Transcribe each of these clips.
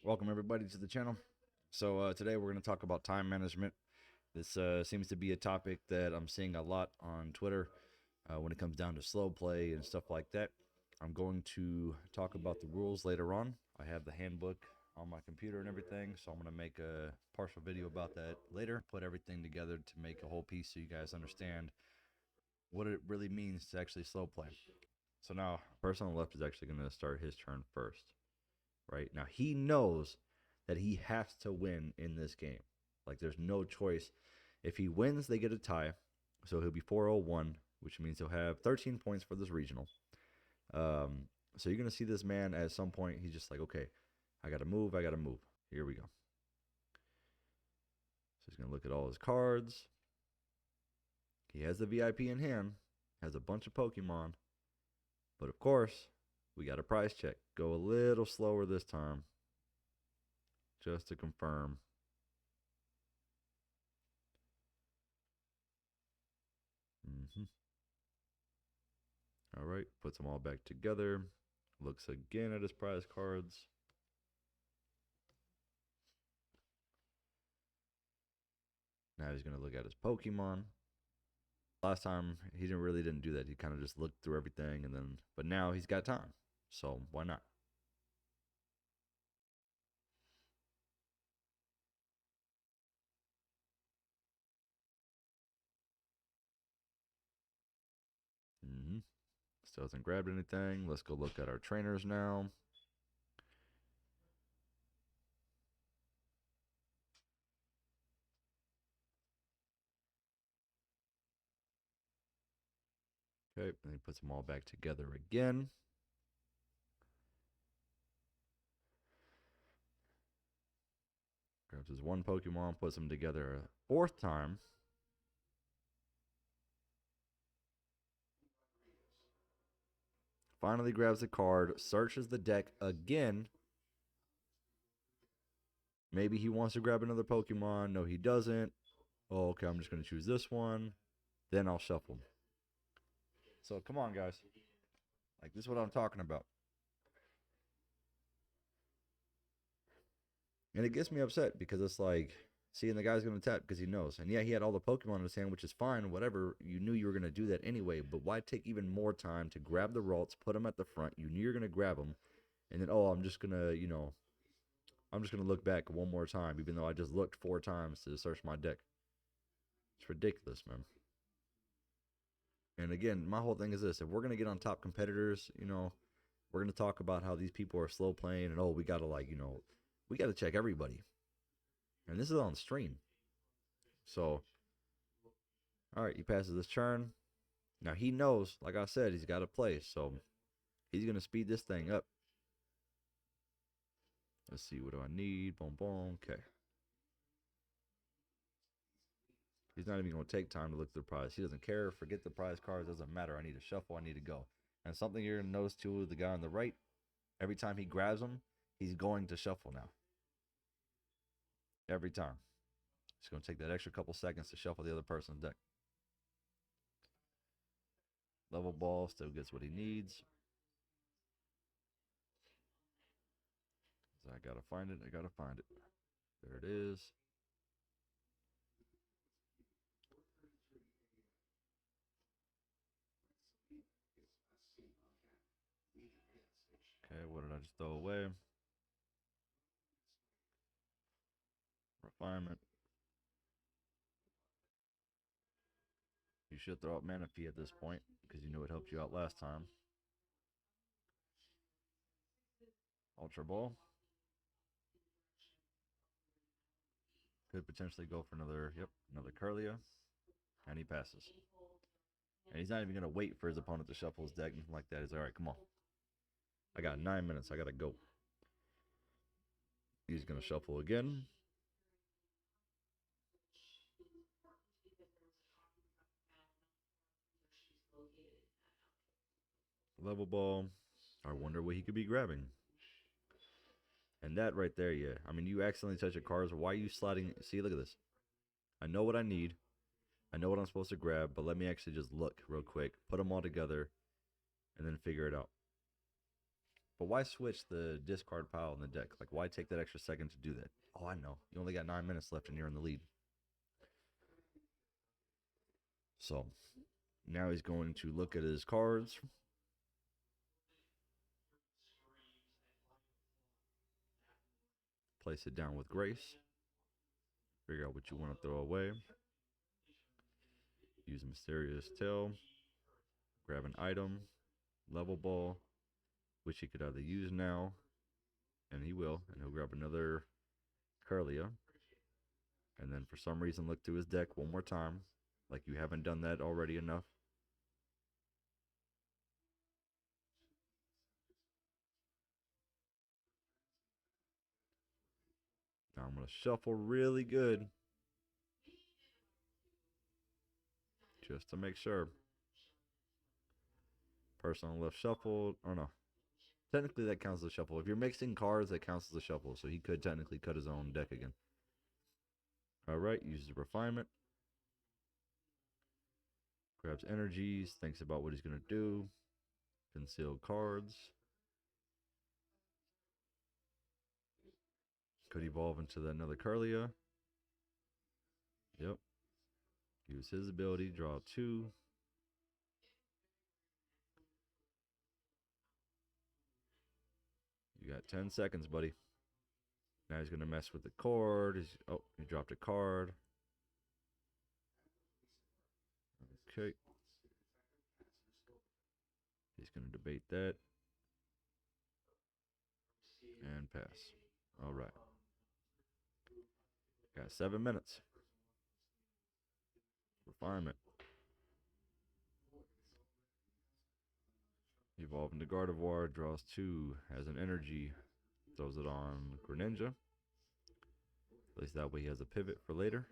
Welcome everybody to the channel. So today we're going to talk about time management. This seems to be a topic that I'm seeing a lot on Twitter when it comes down to slow play and stuff like that. I'm going to talk about the rules later on. I have the handbook on my computer and everything, so I'm going to make a partial video about that later. Put everything together to make a whole piece so you guys understand what it really means to actually slow play. So now, the person on the left is actually going to start his turn first. Right now, he knows that he has to win in this game. Like, there's no choice. If he wins, they get a tie. So he'll be 401, which means he'll have 13 points for this regional. So you're going to see this man at some point. He's just like, okay, I got to move. I got to move. Here we go. So he's going to look at all his cards. He has the VIP in hand, has a bunch of Pokemon. But of course, we got a price check. Go a little slower this time, just to confirm. All right, puts them all back together. Looks again at his prize cards. Now he's going to look at his Pokemon. Last time, he didn't do that. He kind of just looked through everything, and then, but now he's got time. So why not? Still hasn't grabbed anything. Let's go look at our trainers now. Okay, and he puts them all back together again. Grabs his one Pokemon, puts them together a fourth time. Finally grabs the card, searches the deck again. Maybe he wants to grab another Pokemon. No, he doesn't. Oh, okay, I'm just going to choose this one. Then I'll shuffle. So come on, guys. Like, this is what I'm talking about. And it gets me upset because it's like, seeing the guy's going to tap because he knows. And yeah, he had all the Pokemon in his hand, which is fine, whatever. You knew you were going to do that anyway. But why take even more time to grab the Ralts, put them at the front? You knew you were going to grab them. And then, oh, I'm just going to, I'm just going to look back one more time, even though I just looked 4 times to search my deck. It's ridiculous, man. And again, my whole thing is this. If we're going to get on top competitors, we're going to talk about how these people are slow playing and, oh, we got to, we got to check everybody. And this is on stream. So, all right, he passes this turn. Now, he knows, like I said, he's got to play. So, he's going to speed this thing up. Let's see, what do I need? Boom, boom. Okay. He's not even going to take time to look through the prize. He doesn't care. Forget the prize cards. Doesn't matter. I need to shuffle. I need to go. And something you're going to notice, too, with the guy on the right, every time he grabs them, he's going to shuffle now. Every time. It's going to take that extra couple seconds to shuffle the other person's deck. Level ball still gets what he needs. So I got to find it. I got to find it. There it is. Okay, what did I just throw away? Refinement. You should throw out Manaphy at this point because you knew it helped you out last time. Ultra Ball. Could potentially go for another Curlia. And he passes. And he's not even going to wait for his opponent to shuffle his deck, anything like that. He's all right, come on. I got 9 minutes. I got to go. He's going to shuffle again. Level ball. I wonder what he could be grabbing. And that right there, yeah. I mean, you accidentally touch your cards. Why are you sliding? See, look at this. I know what I need. I know what I'm supposed to grab, but let me actually just look real quick. Put them all together and then figure it out. But why switch the discard pile in the deck? Like, why take that extra second to do that? Oh, I know. You only got 9 minutes left and you're in the lead. So now he's going to look at his cards. Place it down with grace. Figure out what you want to throw away. Use a mysterious tail. Grab an item. Level ball, which he could either use now, and he will, and he'll grab another Curlia. And then for some reason look through his deck one more time, like you haven't done that already enough. Now I'm going to shuffle really good, just to make sure. Person on the left shuffled. Oh no, technically that counts as a shuffle. If you're mixing cards, that counts as a shuffle, so he could technically cut his own deck again. Alright, uses refinement. Grabs energies, thinks about what he's going to do. Concealed cards. Could evolve into another Curlia. Yep. Use his ability, draw 2. You got 10 seconds, buddy. Now he's going to mess with the card. Oh, he dropped a card. Okay. He's going to debate that. And pass. All right. Got 7 minutes. Refinement. Evolve into Gardevoir, draws 2, has an energy, throws it on Greninja. At least that way he has a pivot for later.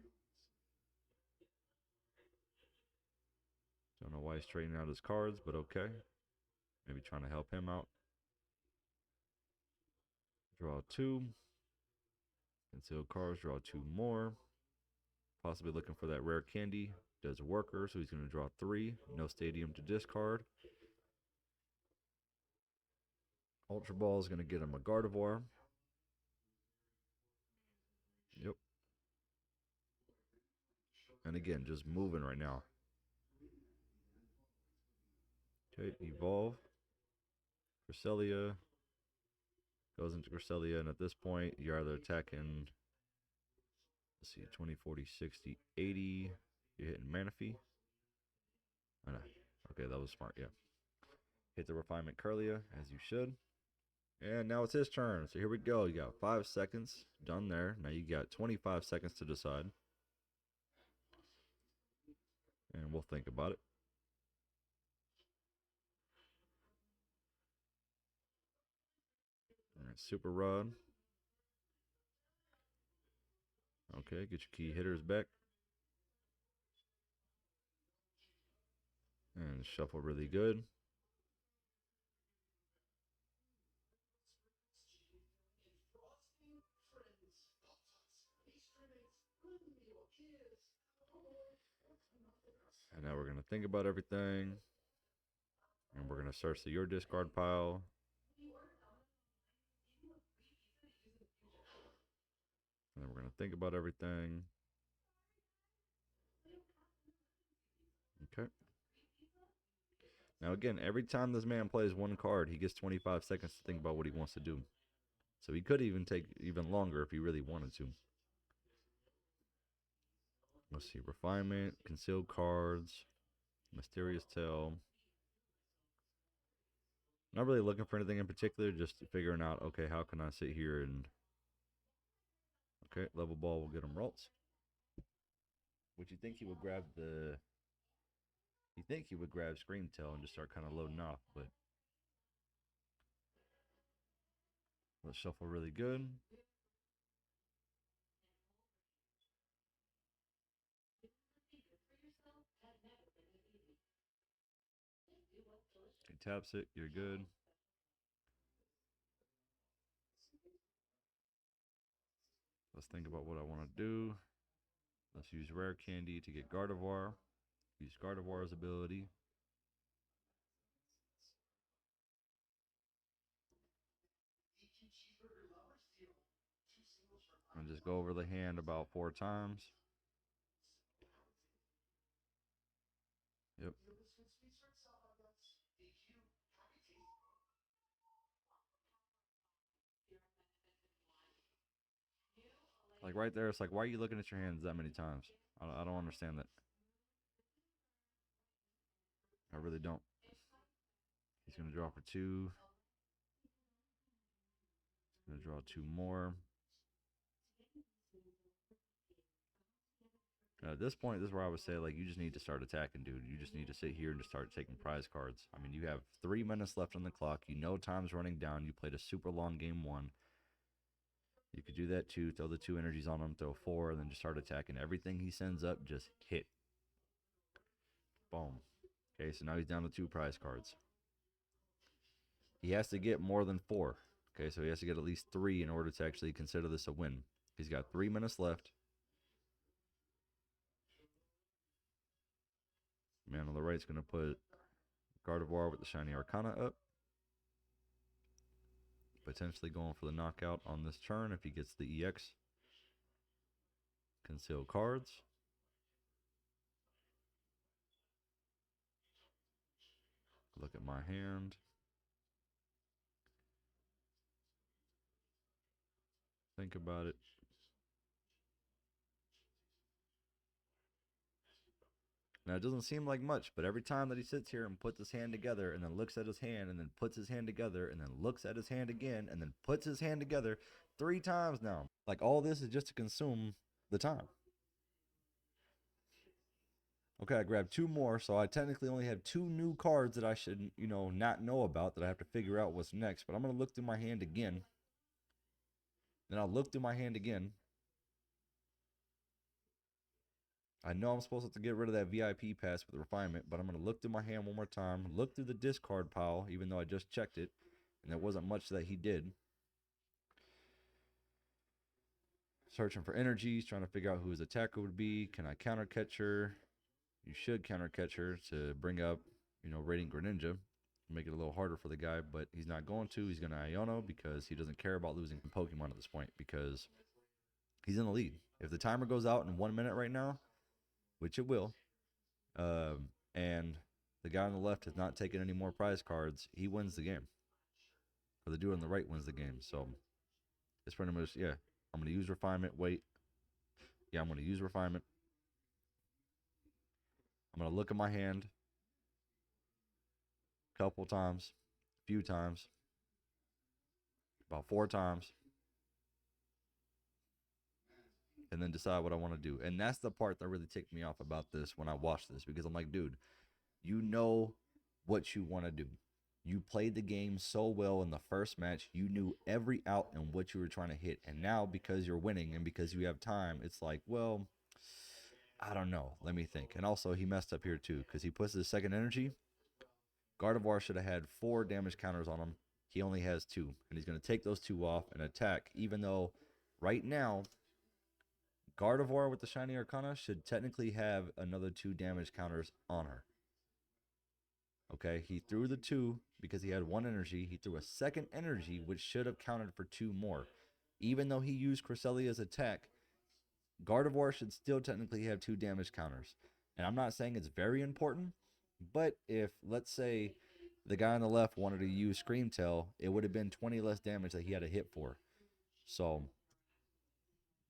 Don't know why he's trading out his cards, but okay. Maybe trying to help him out. Draw 2. Conceal cards, draw 2 more. Possibly looking for that rare candy. Does worker, so he's going to draw 3. No stadium to discard. Ultra Ball is going to get him a Gardevoir. Yep. And again, just moving right now. Okay, evolve. Cresselia goes into Cresselia, and at this point, you're either attacking, let's see, 20, 40, 60, 80. You're hitting Manaphy. Oh, no. Okay, that was smart, yeah. Hit the Refinement Curlia, as you should. And now it's his turn. So here we go. You got 5 seconds. Done there. Now you got 25 seconds to decide. And we'll think about it. All right, Super Rod. Okay, get your key hitters back. And shuffle really good. And now we're going to think about everything. And we're going to search your discard pile. And then we're going to think about everything. Okay. Now again, every time this man plays one card, he gets 25 seconds to think about what he wants to do. So he could even take even longer if he really wanted to. Let's see. Refinement, concealed cards, mysterious tail. Not really looking for anything in particular, just figuring out, okay, how can I sit here and... Okay, level ball will get him Ralts. Would you think he would grab the... You think he would grab Scream Tail and just start kind of loading off, but... Let's shuffle really good. He taps it, you're good. Let's think about what I want to do. Let's use Rare Candy to get Gardevoir. Use Gardevoir's ability. just go over the hand about 4 times. Yep. Like right there, it's like, why are you looking at your hands that many times? I don't understand that. I really don't. He's going to draw for 2. He's going to draw 2 more. At this point, this is where I would say, like, you just need to start attacking, dude. You just need to sit here and just start taking prize cards. I mean, you have 3 minutes left on the clock. You know time's running down. You played a super long game 1. You could do that too. Throw the 2 energies on him, throw 4, and then just start attacking. Everything he sends up, just hit. Boom. Okay, so now he's down to 2 prize cards. He has to get more than 4. Okay, so he has to get at least 3 in order to actually consider this a win. He's got 3 minutes left. Man on the right is going to put Gardevoir with the Shiny Arcana up. Potentially going for the knockout on this turn if he gets the EX. Conceal cards. Look at my hand. Think about it. Now, it doesn't seem like much, but every time that he sits here and puts his hand together and then looks at his hand and then puts his hand together and then looks at his hand again and then puts his hand together 3 times now. Like, all this is just to consume the time. Okay, I grabbed 2 more, so I technically only have 2 new cards that I should, not know about, that I have to figure out what's next. But I'm going to look through my hand again. Then I'll look through my hand again. I know I'm supposed to get rid of that VIP pass with refinement, but I'm going to look through my hand one more time, look through the discard pile, even though I just checked it, and there wasn't much that he did. Searching for energies, trying to figure out who his attacker would be. Can I counter catch her? You should counter catch her to bring up, Rating Greninja. Make it a little harder for the guy, but he's not going to. He's going to Iono because he doesn't care about losing Pokemon at this point because he's in the lead. If the timer goes out in 1 minute right now, which it will, and the guy on the left has not taken any more prize cards, he wins the game. Or the dude on the right wins the game. So it's pretty much, yeah, I'm going to use refinement. Wait. Yeah, I'm going to use refinement. I'm going to look at my hand a couple times, a few times, about 4 times, and then decide what I want to do. And that's the part that really ticked me off about this when I watched this, because I'm like, dude, you know what you want to do. You played the game so well in the first match. You knew every out and what you were trying to hit. And now, because you're winning and because you have time, it's like, well, I don't know. Let me think. And also, he messed up here too, because he puts his second energy. Gardevoir should have had 4 damage counters on him. He only has 2. And he's going to take those 2 off and attack, even though right now, Gardevoir with the Shiny Arcana should technically have another 2 damage counters on her. Okay, he threw the 2 because he had 1 energy. He threw a second energy, which should have counted for 2 more. Even though he used Cresselia's attack, Gardevoir should still technically have 2 damage counters. And I'm not saying it's very important, but if, let's say, the guy on the left wanted to use Scream Tail, it would have been 20 less damage that he had to hit for. So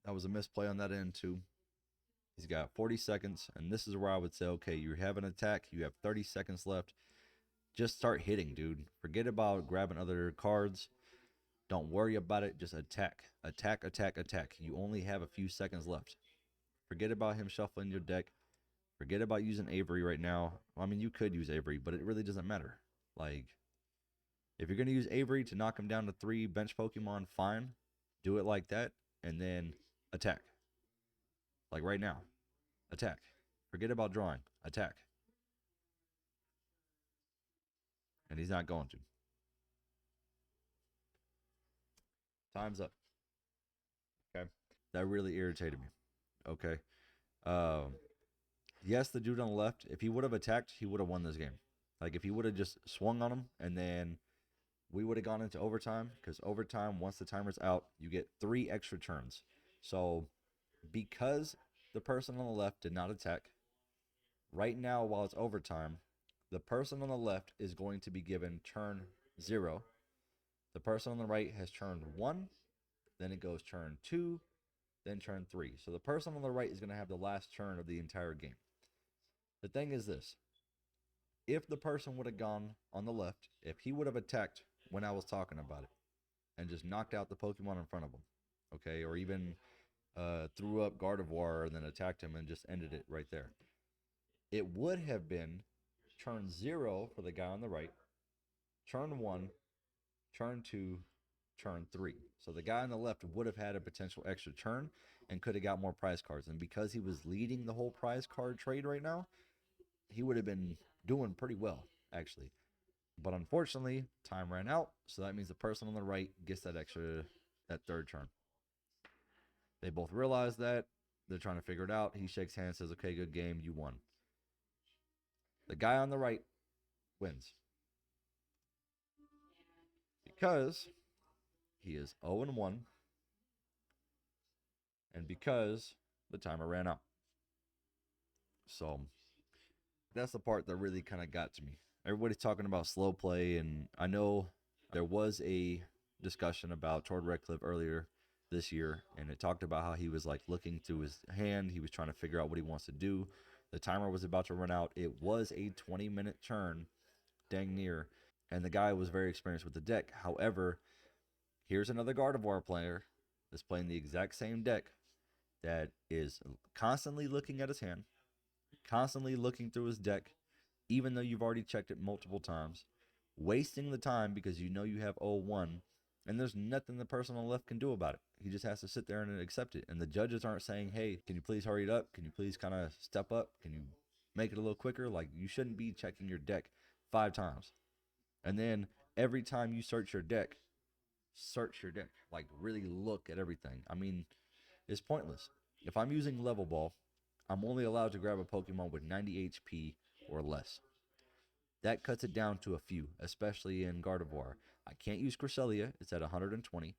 that was a misplay on that end too. He's got 40 seconds, and this is where I would say, okay, you have an attack, you have 30 seconds left. Just start hitting, dude. Forget about grabbing other cards. Don't worry about it. Just attack. Attack, attack, attack. You only have a few seconds left. Forget about him shuffling your deck. Forget about using Avery right now. I mean, you could use Avery, but it really doesn't matter. Like, if you're going to use Avery to knock him down to 3 bench Pokemon, fine. Do it like that, and then attack. Like right now. Attack. Forget about drawing. Attack. And he's not going to. Time's up. Okay. That really irritated me. Okay. Yes, the dude on the left, if he would have attacked, he would have won this game. Like, if he would have just swung on him, and then we would have gone into overtime, because overtime, once the timer's out, you get 3 extra turns. So because the person on the left did not attack, right now while it's overtime, the person on the left is going to be given turn 0. The person on the right has turn 1, then it goes turn 2, then turn 3. So the person on the right is going to have the last turn of the entire game. The thing is this: if the person would have gone on the left, if he would have attacked when I was talking about it and just knocked out the Pokemon in front of him, okay, or even threw up Gardevoir and then attacked him and just ended it right there, it would have been turn 0 for the guy on the right, turn 1, turn 2, turn 3. So the guy on the left would have had a potential extra turn and could have got more prize cards. And because he was leading the whole prize card trade right now, he would have been doing pretty well, actually. But unfortunately, time ran out, so that means the person on the right gets that third turn. They both realize that. They're trying to figure it out. He shakes hands, says, okay, good game, you won. The guy on the right wins. Because he is 0-1, and because the timer ran out. So that's the part that really kind of got to me. Everybody's talking about slow play, and I know there was a discussion about Tord Redcliffe earlier this year, and it talked about how he was like looking through his hand. He was trying to figure out what he wants to do. The timer was about to run out. It was a 20-minute turn, dang near, and the guy was very experienced with the deck. However, here's another Gardevoir player that's playing the exact same deck that is constantly looking at his hand, constantly looking through his deck, even though you've already checked it multiple times, wasting the time because you know you have 0-1, and there's nothing the person on the left can do about it. He just has to sit there and accept it. And the judges aren't saying, hey, can you please hurry it up? Can you please kind of step up? Can you make it a little quicker? Like, you shouldn't be checking your deck 5 times. And then every time you search your deck, like really look at everything. I mean, it's pointless. If I'm using level ball, I'm only allowed to grab a Pokemon with 90 HP or less. That cuts it down to a few, especially in Gardevoir. I can't use Cresselia, it's at 120.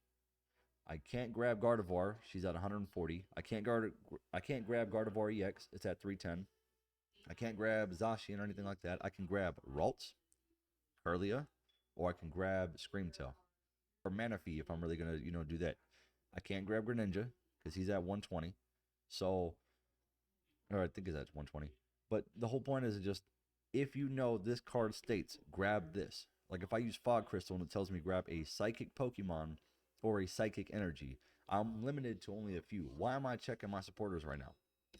I can't grab Gardevoir, she's at 140. I can't grab Gardevoir EX, it's at 310. I can't grab Zacian or anything like that. I can grab Ralts, Curlia, or I can grab Screamtail. Or Manaphy if I'm really gonna, do that. I can't grab Greninja because he's at 120. So, or I think it's at 120. But the whole point is just, if you know this card states grab this. Like if I use Fog Crystal and it tells me grab a Psychic Pokemon or a Psychic Energy, I'm limited to only a few. Why am I checking my supporters right now?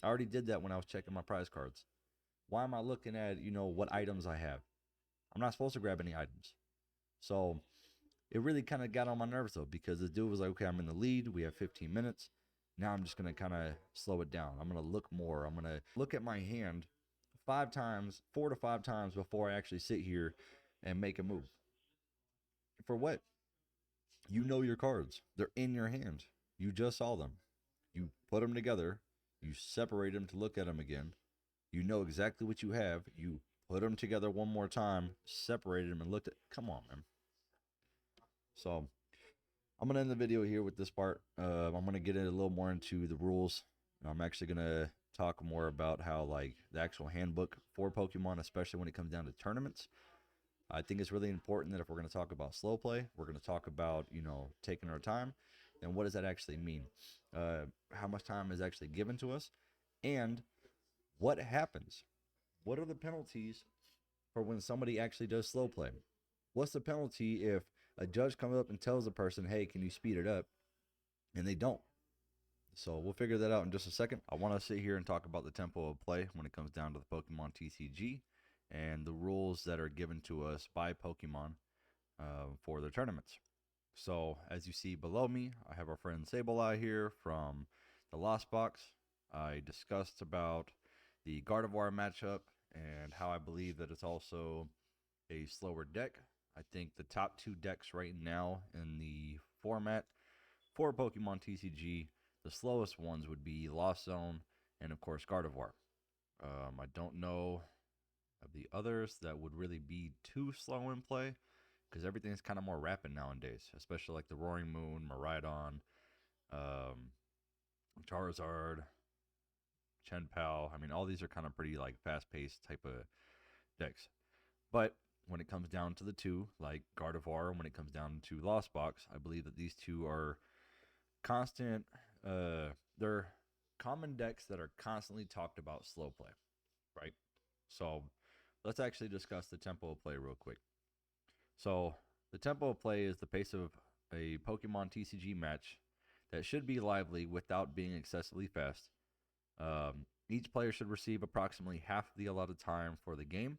I already did that when I was checking my prize cards. Why am I looking at, what items I have? I'm not supposed to grab any items. So it really kind of got on my nerves though, because the dude was like, okay, I'm in the lead. We have 15 minutes. Now I'm just going to kind of slow it down. I'm going to look more. I'm going to look at my hand 4 to 5 times before I actually sit here and make a move. For what? You know your cards. They're in your hand. You just saw them. You put them together. You separate them to look at them again. You know exactly what you have. You put them together one more time, separated them, and looked at. Come on, man. So I'm going to end the video here with this part. I'm going to get a little more into the rules. I'm actually going to talk more about how, like, the actual handbook for Pokemon, especially when it comes down to tournaments. I think it's really important that if we're going to talk about slow play, we're going to talk about, taking our time. And what does that actually mean? How much time is actually given to us? And what happens? What are the penalties for when somebody actually does slow play? What's the penalty if a judge comes up and tells a person, hey, can you speed it up? And they don't. So we'll figure that out in just a second. I want to sit here and talk about the tempo of play when it comes down to the Pokemon TCG and the rules that are given to us by Pokemon for their tournaments. So as you see below me, I have our friend Sableye here from the Lost Box. I discussed about the Gardevoir matchup and how I believe that it's also a slower deck. I think the top 2 decks right now in the format for Pokemon TCG, the slowest ones would be Lost Zone and, of course, Gardevoir. I don't know of the others that would really be too slow in play because everything's kind of more rapid nowadays, especially like the Roaring Moon, Miraidon, Charizard, Chen-Pao. I mean, all these are kind of pretty like fast-paced type of decks. But when it comes down to the two, like Gardevoir, and when it comes down to Lost Box, I believe that these two are constant. They're common decks that are constantly talked about slow play, right? So let's actually discuss the tempo of play real quick. So the tempo of play is the pace of a Pokemon TCG match that should be lively without being excessively fast. Each player should receive approximately half the allotted time for the game,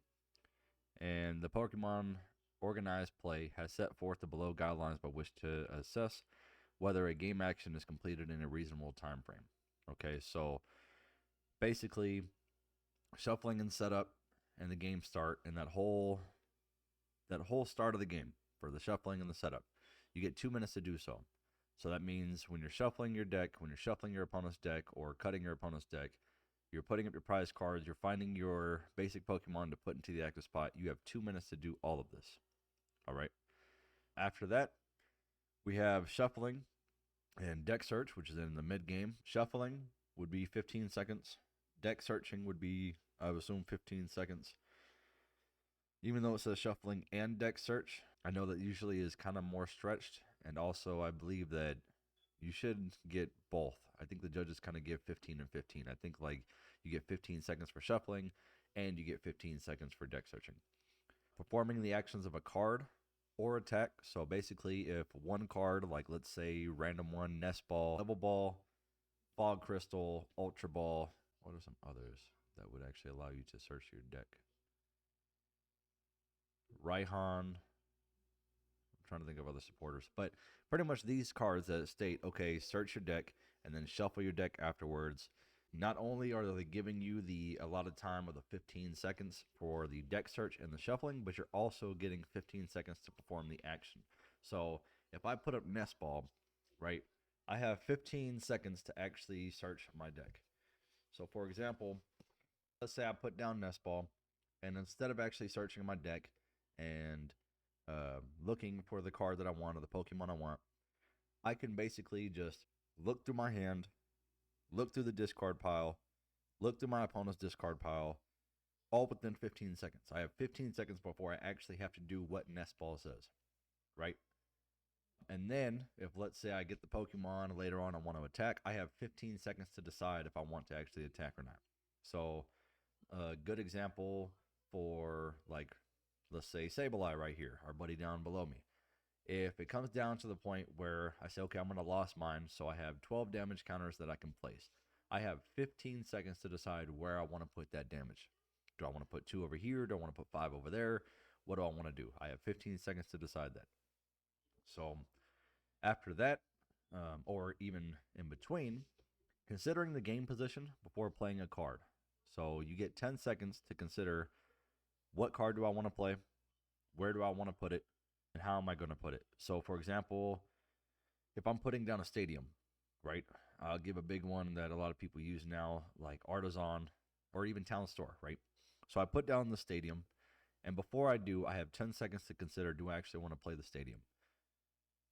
and the Pokemon organized play has set forth the below guidelines by which to assess whether a game action is completed in a reasonable time frame. Okay, so basically, shuffling and setup and the game start and that whole start of the game for the shuffling and the setup, you get 2 minutes to do so. So that means when you're shuffling your deck, when you're shuffling your opponent's deck or cutting your opponent's deck, you're putting up your prize cards, you're finding your basic Pokemon to put into the active spot. You have 2 minutes to do all of this. All right. After that, we have shuffling and deck search, which is in the mid game. Shuffling would be 15 seconds. Deck searching would be, I would assume, 15 seconds. Even though it says shuffling and deck search, I know that usually is kind of more stretched. And also, I believe that you should get both. I think the judges kind of give 15 and 15. I think like you get 15 seconds for shuffling and you get 15 seconds for deck searching. Performing the actions of a card or attack. So basically, if one card, like let's say random one, Nest Ball, Level Ball, Fog Crystal, Ultra Ball, what are some others that would actually allow you to search your deck? Raihan. I'm trying to think of other supporters, but pretty much these cards that state, okay, search your deck and then shuffle your deck afterwards. Not only are they giving you the allotted time of the 15 seconds for the deck search and the shuffling, but you're also getting 15 seconds to perform the action. So if I put up Nest Ball, right, I have 15 seconds to actually search my deck. So for example, let's say I put down Nest Ball, and instead of actually searching my deck and looking for the card that I want or the Pokemon I want, I can basically just look through my hand, look through the discard pile, look through my opponent's discard pile, all within 15 seconds. I have 15 seconds before I actually have to do what Nest Ball says, right? And then, if let's say I get the Pokemon later on I want to attack, I have 15 seconds to decide if I want to actually attack or not. So, a good example for, like, let's say Sableye right here, our buddy down below me. If it comes down to the point where I say, okay, I'm going to lost mine, so I have 12 damage counters that I can place. I have 15 seconds to decide where I want to put that damage. Do I want to put 2 over here? Do I want to put 5 over there? What do I want to do? I have 15 seconds to decide that. So after that, or even in between, considering the game position before playing a card. So you get 10 seconds to consider what card do I want to play, where do I want to put it, and how am I going to put it. So for example, if I'm putting down a stadium, right, I'll give a big one that a lot of people use now, like Artisan or even Town Store, right? So I put down the stadium, and before I do, I have 10 seconds to consider, do I actually want to play the stadium?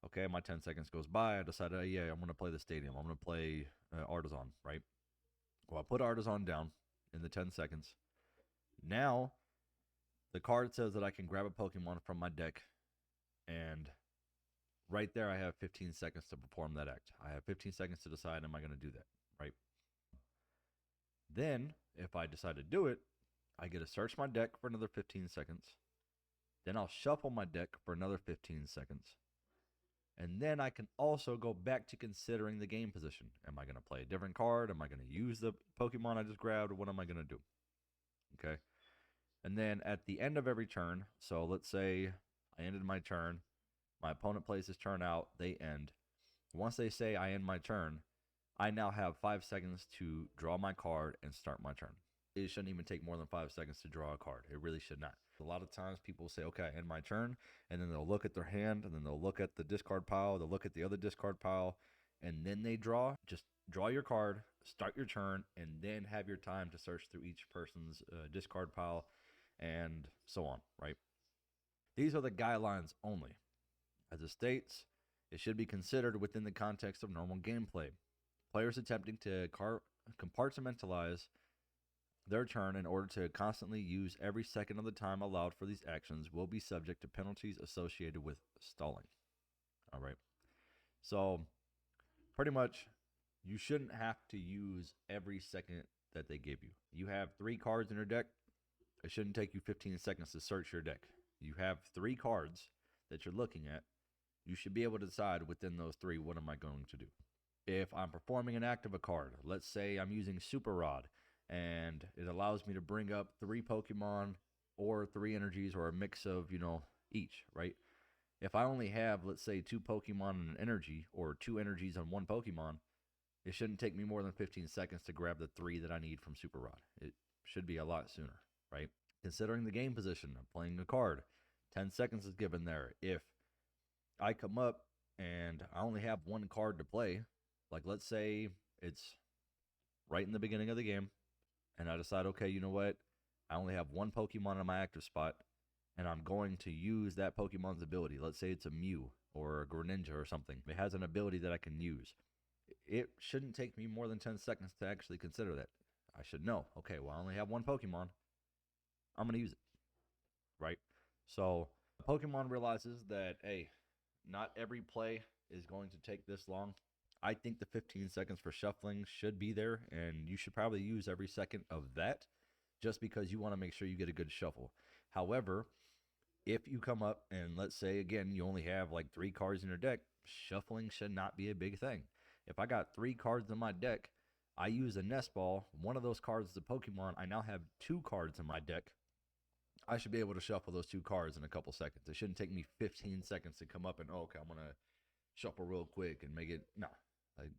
Okay, my 10 seconds goes by. I decide, yeah, I'm going to play the stadium. I'm going to play Artisan, right? Well, I put Artisan down in the 10 seconds. Now, the card says that I can grab a Pokemon from my deck, and right there I have 15 seconds to perform that act. I have 15 seconds to decide, am I going to do that, right? Then, if I decide to do it, I get to search my deck for another 15 seconds. Then I'll shuffle my deck for another 15 seconds. And then I can also go back to considering the game position. Am I going to play a different card? Am I going to use the Pokemon I just grabbed? What am I going to do? Okay. And then at the end of every turn, so let's say I ended my turn, my opponent plays his turn out, they end. Once they say I end my turn, I now have 5 seconds to draw my card and start my turn. It shouldn't even take more than 5 seconds to draw a card. It really should not. A lot of times people say, okay, I end my turn, and then they'll look at their hand, and then they'll look at the discard pile, they'll look at the other discard pile, and then they draw. Just draw your card, start your turn, and then have your time to search through each person's discard pile, and so on, right? These are the guidelines only. As it states, it should be considered within the context of normal gameplay. Players attempting to compartmentalize their turn in order to constantly use every second of the time allowed for these actions will be subject to penalties associated with stalling. All right. So, pretty much, you shouldn't have to use every second that they give you. You have 3 cards in your deck. It shouldn't take you 15 seconds to search your deck. You have 3 cards that you're looking at. You should be able to decide within those 3, what am I going to do? If I'm performing an act of a card, let's say I'm using Super Rod, and it allows me to bring up 3 Pokemon or 3 energies or a mix of, each, right? If I only have, let's say, 2 Pokemon and an energy, or 2 energies on 1 Pokemon, it shouldn't take me more than 15 seconds to grab the 3 that I need from Super Rod. It should be a lot sooner, right? Considering the game position, I'm playing a card. 10 seconds is given there. If I come up and I only have 1 card to play, like let's say it's right in the beginning of the game, and I decide, okay, you know what? I only have 1 Pokemon in my active spot, and I'm going to use that Pokemon's ability. Let's say it's a Mew or a Greninja or something. It has an ability that I can use. It shouldn't take me more than 10 seconds to actually consider that. I should know, okay, well, I only have 1 Pokemon. I'm going to use it, right? So Pokemon realizes that, hey, not every play is going to take this long. I think the 15 seconds for shuffling should be there, and you should probably use every second of that just because you want to make sure you get a good shuffle. However, if you come up and let's say, again, you only have like 3 cards in your deck, shuffling should not be a big thing. If I got 3 cards in my deck, I use a nest ball. One of those cards is a Pokemon. I now have 2 cards in my deck. I should be able to shuffle those 2 cards in a couple seconds. It shouldn't take me 15 seconds to come up and, okay, I'm going to shuffle real quick and make it. No. Like,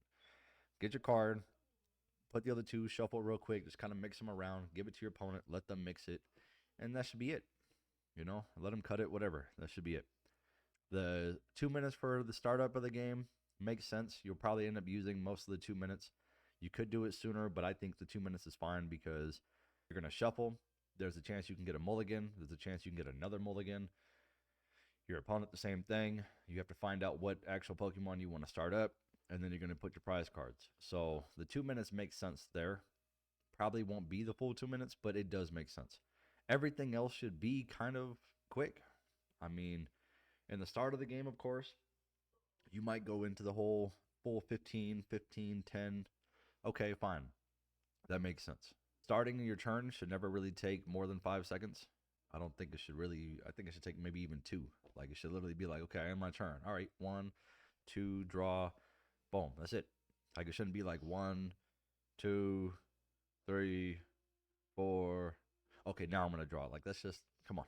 get your card, put the other 2, shuffle real quick, just kind of mix them around, give it to your opponent, let them mix it, and that should be it. Let them cut it, whatever. That should be it. The 2 minutes for the startup of the game makes sense. You'll probably end up using most of the 2 minutes. You could do it sooner, but I think the 2 minutes is fine because you're going to shuffle. There's a chance you can get a mulligan. There's a chance you can get another mulligan. Your opponent, the same thing. You have to find out what actual Pokemon you want to start up, and then you're going to put your prize cards. So the 2 minutes makes sense there. Probably won't be the full 2 minutes, but it does make sense. Everything else should be kind of quick. I mean, in the start of the game, of course, you might go into the whole full 15, 10. Okay, fine. That makes sense. Starting your turn should never really take more than 5 seconds. I don't think it should really, I think it should take maybe even 2. Like, it should literally be like, okay, I am my turn. All right, 1, 2, draw, boom, that's it. Like, it shouldn't be like 1, 2, 3, 4. Okay, now I'm going to draw. Like, let's just, come on.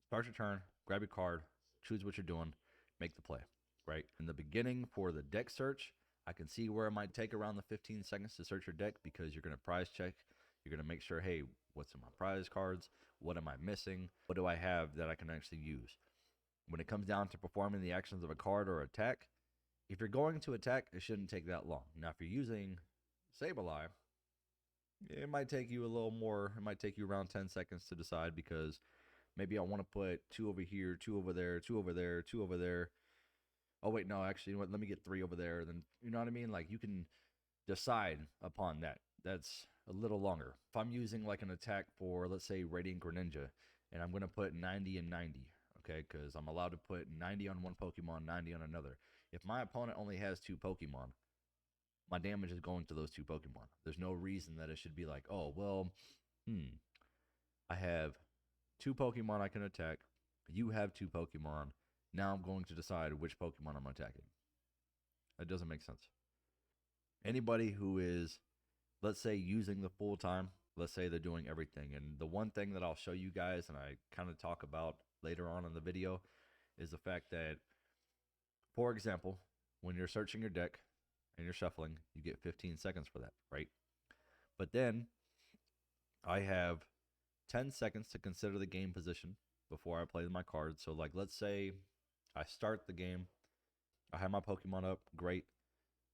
Start your turn, grab your card, choose what you're doing, make the play, right? In the beginning for the deck search, I can see where it might take around the 15 seconds to search your deck because you're going to prize check. You're going to make sure, hey, what's in my prize cards? What am I missing? What do I have that I can actually use? When it comes down to performing the actions of a card or attack, if you're going to attack, it shouldn't take that long. Now, if you're using Sableye, it might take you a little more. It might take you around 10 seconds to decide because maybe I want to put 2 over here, 2 over there, 2 over there, 2 over there. Oh, wait, no, actually, you know what? Let me get 3 over there. Then, you know what I mean? Like, you can decide upon that. That's a little longer. If I'm using like an attack for, let's say, Radiant Greninja, and I'm going to put 90 and 90, okay, because I'm allowed to put 90 on one Pokemon, 90 on another. If my opponent only has 2 Pokemon, my damage is going to those 2 Pokemon. There's no reason that it should be like, oh, well, I have 2 Pokemon I can attack. You have 2 Pokemon. Now I'm going to decide which Pokemon I'm attacking. That doesn't make sense. Anybody who is, let's say, using the full time, let's say they're doing everything. And the one thing that I'll show you guys, and I kind of talk about later on in the video, is the fact that, for example, when you're searching your deck and you're shuffling, you get 15 seconds for that, right? But then I have 10 seconds to consider the game position before I play my cards. So, like, let's say I start the game, I have my Pokemon up, great.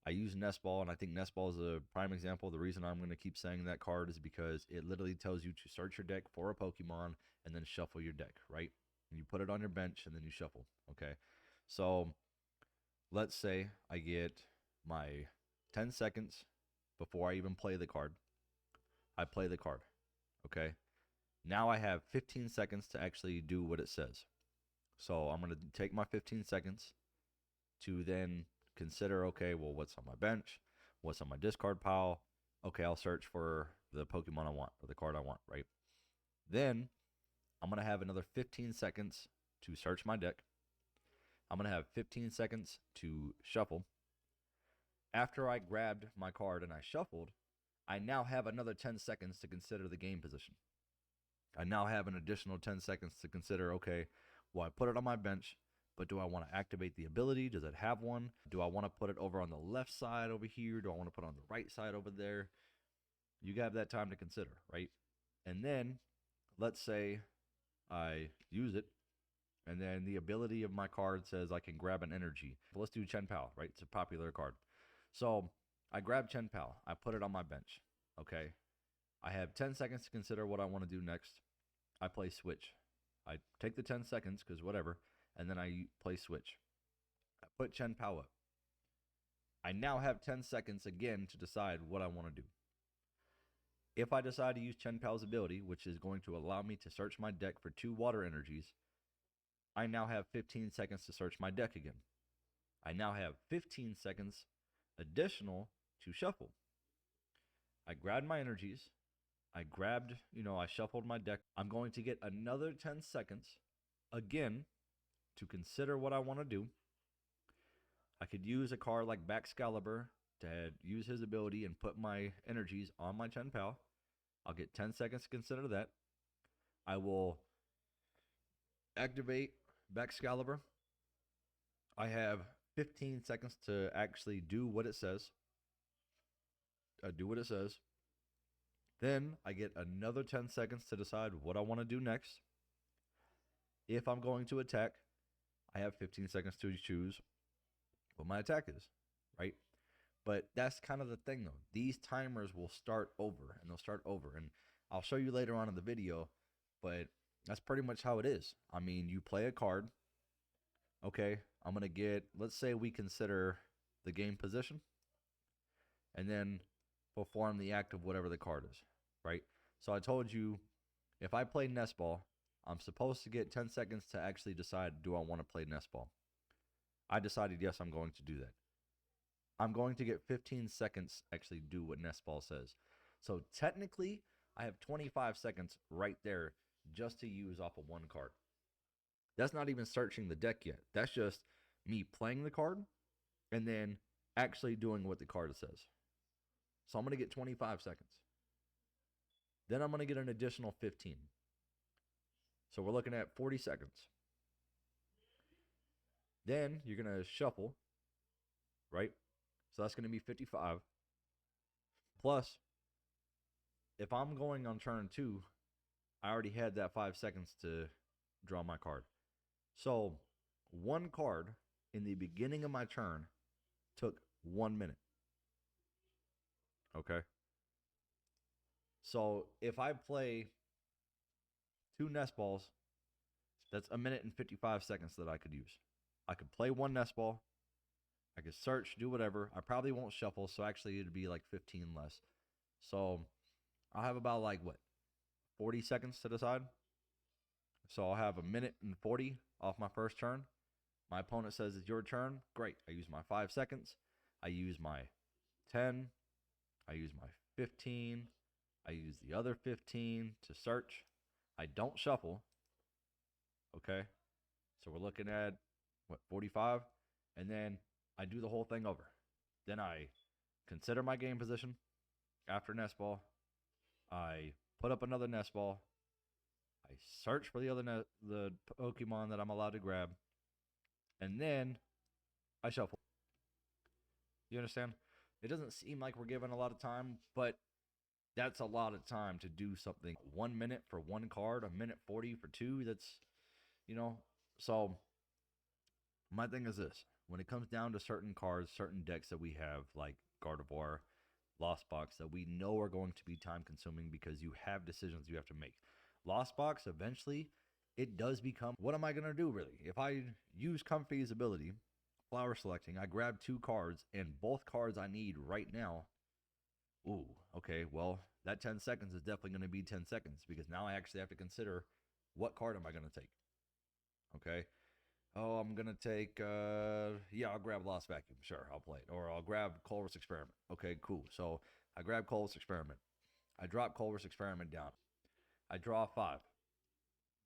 I use Nest Ball, and I think Nest Ball is a prime example. The reason I'm going to keep saying that card is because it literally tells you to search your deck for a Pokemon and then shuffle your deck, right? And you put it on your bench and then you shuffle, okay? So let's say I get my 10 seconds before I even play the card. I play the card. Okay. Now I have 15 seconds to actually do what it says. So I'm going to take my 15 seconds to then consider, okay, well, what's on my bench? What's on my discard pile? Okay, I'll search for the Pokemon I want or the card I want, right? Then I'm going to have another 15 seconds to search my deck. I'm going to have 15 seconds to shuffle. After I grabbed my card and I shuffled, I now have another 10 seconds to consider the game position. I now have an additional 10 seconds to consider, okay, well, I put it on my bench, but do I want to activate the ability? Does it have one? Do I want to put it over on the left side over here? Do I want to put it on the right side over there? You have that time to consider, right? And then let's say I use it, and then the ability of my card says I can grab an energy. Let's do Chen Pao, right? It's a popular card. So I grab Chen Pao. I put it on my bench, okay? I have 10 seconds to consider what I want to do next. I play switch. I take the 10 seconds because whatever, and then I play switch. I put Chen Pao up. I now have 10 seconds again to decide what I want to do. If I decide to use Chen Pao's ability, which is going to allow me to search my deck for 2 water energies, I now have 15 seconds to search my deck again. I now have 15 seconds additional to shuffle. I grabbed my energies. I shuffled my deck. I'm going to get another 10 seconds again to consider what I want to do. I could use a card like Baxcalibur to use his ability and put my energies on my Chen Pao. I'll get 10 seconds to consider that. I will activate Baxcalibur. I have 15 seconds to actually do what it says. Then I get another 10 seconds to decide what I want to do next. If I'm going to attack, I have 15 seconds to choose what my attack is, right? But that's kind of the thing, though. These timers will start over, and they'll start over. And I'll show you later on in the video, but that's pretty much how it is. I mean, you play a card. Okay, I'm going to get, let's say we consider the game position, and then perform the act of whatever the card is, right? So I told you, if I play Nest Ball, I'm supposed to get 10 seconds to actually decide, do I want to play Nest Ball? I decided, yes, I'm going to do that. I'm going to get 15 seconds to actually do what Nest Ball says. So technically, I have 25 seconds right there just to use off of one card. That's not even searching the deck yet. That's just me playing the card and then actually doing what the card says. So I'm going to get 25 seconds. Then I'm going to get an additional 15. So we're looking at 40 seconds. Then you're going to shuffle, right? So that's going to be 55. Plus, if I'm going on turn 2, I already had that 5 seconds to draw my card. So one card in the beginning of my turn took 1 minute. Okay. So if I play 2 Nest Balls, that's 1 minute and 55 seconds that I could use. I could play 1 Nest Ball. I could search, do whatever. I probably won't shuffle, so actually it'd be like 15 less. So I'll have about 40 seconds to decide. So I'll have 1 minute and 40 off my first turn. My opponent says it's your turn. Great. I use my 5 seconds. I use my 10. I use my 15. I use the other 15 to search. I don't shuffle. Okay. So we're looking at, 45? And then I do the whole thing over. Then I consider my game position after Nest Ball. I put up another Nest Ball. I search for the Pokemon that I'm allowed to grab. And then I shuffle. You understand? It doesn't seem like we're given a lot of time, but that's a lot of time to do something. 1 minute for 1 card, 1 minute 40 for 2. That's, so my thing is this. When it comes down to certain cards, certain decks that we have, like Gardevoir, Lost Box, that we know are going to be time consuming because you have decisions you have to make. Lost Box, eventually, it does become, what am I going to do really? If I use Comfy's ability, flower selecting. I grab 2 cards, and both cards I need right now. Ooh, okay, well, that 10 seconds is definitely going to be 10 seconds because now I actually have to consider what card am I going to take. Okay. Oh, I'm going to take, yeah, I'll grab Lost Vacuum. Sure, I'll play it. Or I'll grab Culver's Experiment. Okay, cool. So I grab Culver's Experiment. I drop Culver's Experiment down. I draw 5.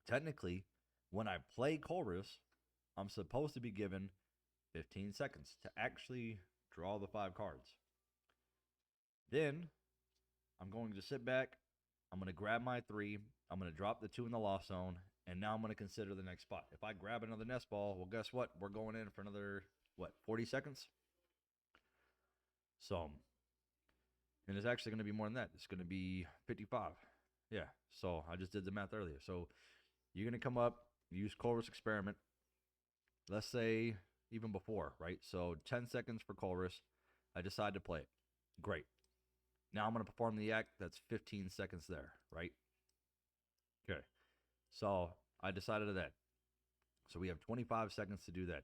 Technically, when I play Culver's, I'm supposed to be given 15 seconds to actually draw the 5 cards. Then I'm going to sit back. I'm going to grab my 3. I'm going to drop the 2 in the lost zone. And now I'm going to consider the next spot. If I grab another nest ball, well, guess what? We're going in for another, 40 seconds? So, and it's actually going to be more than that. It's going to be 55. Yeah, so I just did the math earlier. So you're going to come up, use Culver's Experiment. Let's say even before, right? So 10 seconds for Culver's. I decide to play it. Great. Now I'm going to perform the act. That's 15 seconds there, right? Okay. So I decided that. So we have 25 seconds to do that.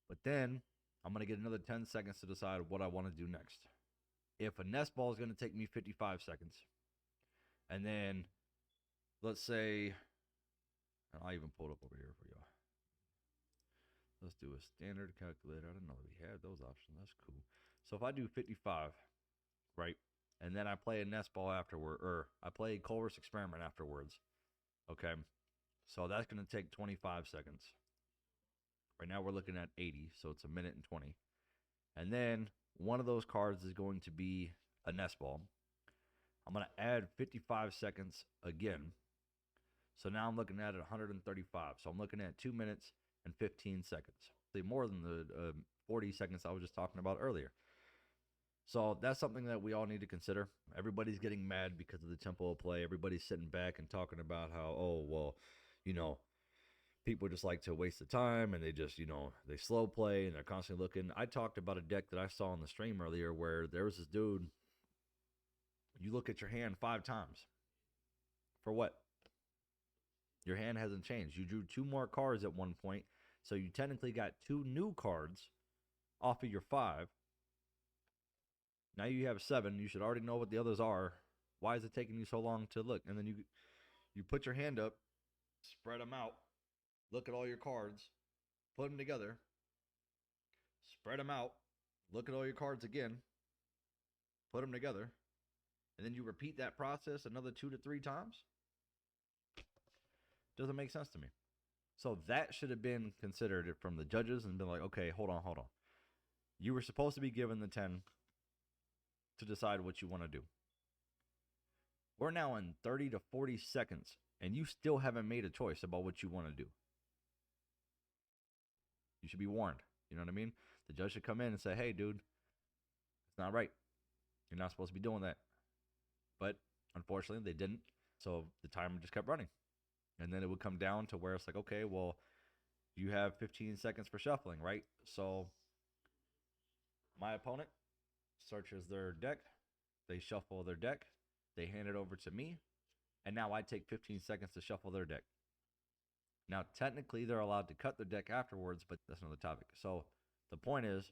But then I'm going to get another 10 seconds to decide what I want to do next. If a nest ball is going to take me 55 seconds, and then let's say, and I'll even pull it up over here for y'all. Let's do a standard calculator. I didn't know we had those options. That's cool. So if I do 55, right, and then I play a nest ball afterward, or I play Culver's Experiment afterwards, okay, so that's going to take 25 seconds. Right now we're looking at 80, so it's 1 minute and 20. And then one of those cards is going to be a nest ball. I'm going to add 55 seconds again. So now I'm looking at 135. So I'm looking at 2 minutes and 15 seconds. More than the 40 seconds I was just talking about earlier. So that's something that we all need to consider. Everybody's getting mad because of the tempo of play. Everybody's sitting back and talking about how, oh, well, people just like to waste the time and they just, they slow play and they're constantly looking. I talked about a deck that I saw on the stream earlier where there was this dude, you look at your hand 5 times. For what? Your hand hasn't changed. You drew 2 more cards at one point, so you technically got 2 new cards off of your 5. Now you have 7. You should already know what the others are. Why is it taking you so long to look? And then you put your hand up, spread them out, look at all your cards, put them together, spread them out, look at all your cards again, put them together, and then you repeat that process another 2 to 3 times? Doesn't make sense to me. So that should have been considered from the judges and been like, okay, hold on. You were supposed to be given the 10 to decide what you want to do. We're now in 30 to 40 seconds, and you still haven't made a choice about what you want to do. You should be warned. You know what I mean? The judge should come in and say, hey, dude, it's not right. You're not supposed to be doing that. But unfortunately, they didn't. So the timer just kept running. And then it would come down to where it's like, okay, well, you have 15 seconds for shuffling, right? So my opponent searches their deck. They shuffle their deck. They hand it over to me. And now I take 15 seconds to shuffle their deck. Now, technically, they're allowed to cut their deck afterwards, but that's another topic. So the point is,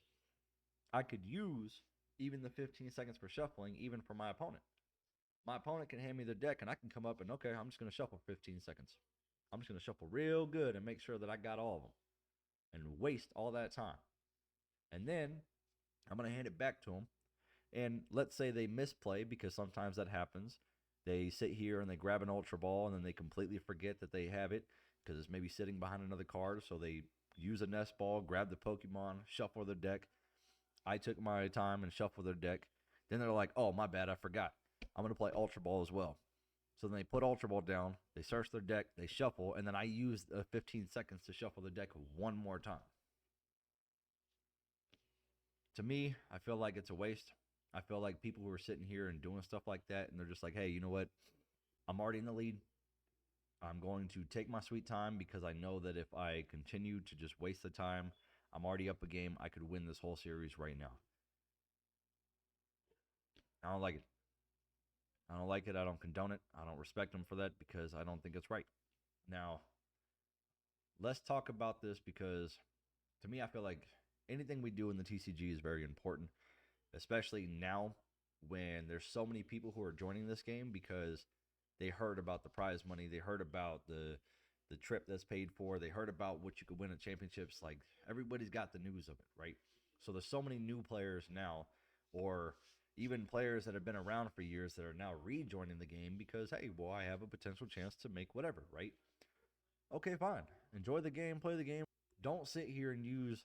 I could use even the 15 seconds for shuffling, even for my opponent. My opponent can hand me their deck, and I can come up and, okay, I'm just going to shuffle 15 seconds. I'm just going to shuffle real good and make sure that I got all of them and waste all that time. And then I'm going to hand it back to them. And let's say they misplay, because sometimes that happens. They sit here and they grab an Ultra Ball, and then they completely forget that they have it because it's maybe sitting behind another card. So they use a nest ball, grab the Pokemon, shuffle their deck. I took my time and shuffled their deck. Then they're like, oh, my bad, I forgot. I'm going to play Ultra Ball as well. So then they put Ultra Ball down, they search their deck, they shuffle, and then I use 15 seconds to shuffle the deck one more time. To me, I feel like it's a waste. I feel like people who are sitting here and doing stuff like that, and they're just like, hey, you know what? I'm already in the lead. I'm going to take my sweet time because I know that if I continue to just waste the time, I'm already up a game. I could win this whole series right now. I don't like it. I don't like it. I don't condone it. I don't respect them for that because I don't think it's right. Now, let's talk about this because to me, I feel like anything we do in the TCG is very important, especially now when there's so many people who are joining this game because they heard about the prize money, they heard about the trip that's paid for, they heard about what you could win at championships. Like everybody's got the news of it, right? So there's so many new players now, or even players that have been around for years that are now rejoining the game because hey, well, I have a potential chance to make whatever, right? Okay, fine. Enjoy the game, play the game. Don't sit here and use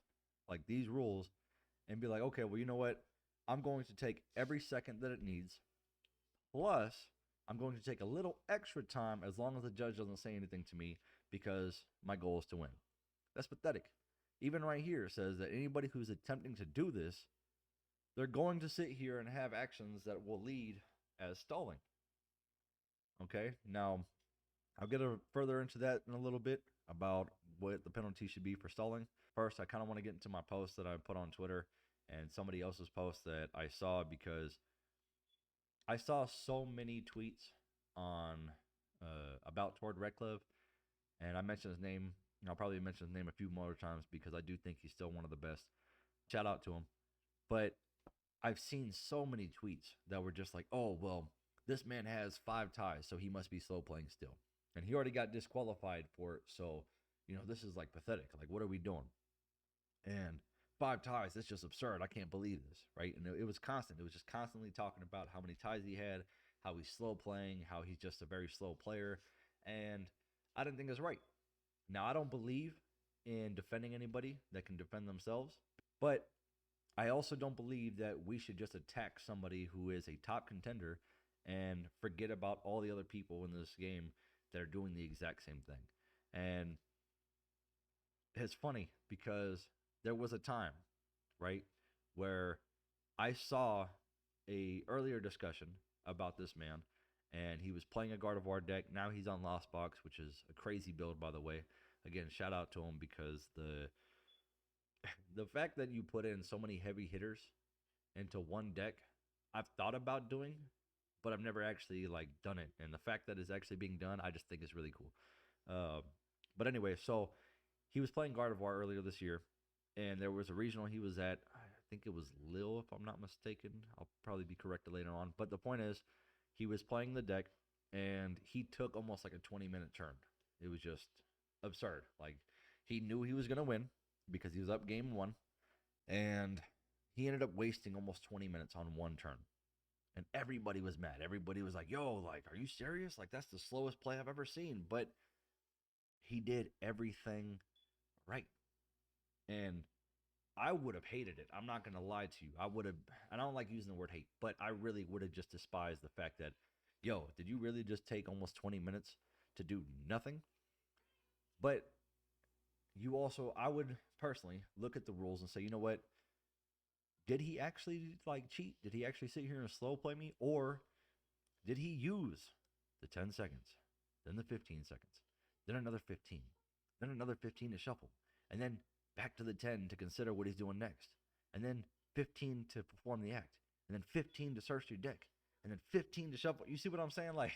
like these rules and be like, okay, well, you know what? I'm going to take every second that it needs. Plus, I'm going to take a little extra time as long as the judge doesn't say anything to me because my goal is to win. That's pathetic. Even right here it says that anybody who's attempting to do this, they're going to sit here and have actions that will lead as stalling. Okay, now I'll get further into that in a little bit about what the penalty should be for stalling. First, I kind of want to get into my post that I put on Twitter and somebody else's post that I saw because I saw so many tweets on about Tord Redcliffe, and I mentioned his name. I'll probably mention his name a few more times because I do think he's still one of the best. Shout out to him. But I've seen so many tweets that were just like, oh, well, this man has 5 ties, so he must be slow playing still. And he already got disqualified for it. So, this is like pathetic. Like, what are we doing? And 5 ties, that's just absurd. I can't believe this, right? And it was constant. It was just constantly talking about how many ties he had, how he's slow playing, how he's just a very slow player. And I didn't think it was right. Now, I don't believe in defending anybody that can defend themselves, but I also don't believe that we should just attack somebody who is a top contender and forget about all the other people in this game that are doing the exact same thing. And it's funny because there was a time, right, where I saw a earlier discussion about this man, and he was playing a Gardevoir deck. Now he's on Lost Box, which is a crazy build, by the way. Again, shout out to him because the fact that you put in so many heavy hitters into one deck, I've thought about doing, but I've never actually like done it. And the fact that it's actually being done, I just think is really cool. Uh, but anyway, so he was playing Gardevoir earlier this year, and there was a regional he was at. I think it was Lille, if I'm not mistaken. I'll probably be corrected later on. But the point is, he was playing the deck, and he took almost like a 20-minute turn. It was just absurd. Like, he knew he was going to win because he was up game 1, and he ended up wasting almost 20 minutes on one turn. And everybody was mad. Everybody was like, yo, like, are you serious? Like, that's the slowest play I've ever seen. But he did everything right. And I would have hated it. I'm not going to lie to you. I would have, and I don't like using the word hate, but I really would have just despised the fact that, yo, did you really just take almost 20 minutes to do nothing? But you also, I would personally look at the rules and say, you know what? Did he actually like cheat? Did he actually sit here and slow play me? Or did he use the 10 seconds, then the 15 seconds, then another 15, then another 15 to shuffle, and then back to the 10 to consider what he's doing next, and then 15 to perform the act, and then 15 to search your deck, and then 15 to shuffle? You see what I'm saying? Like,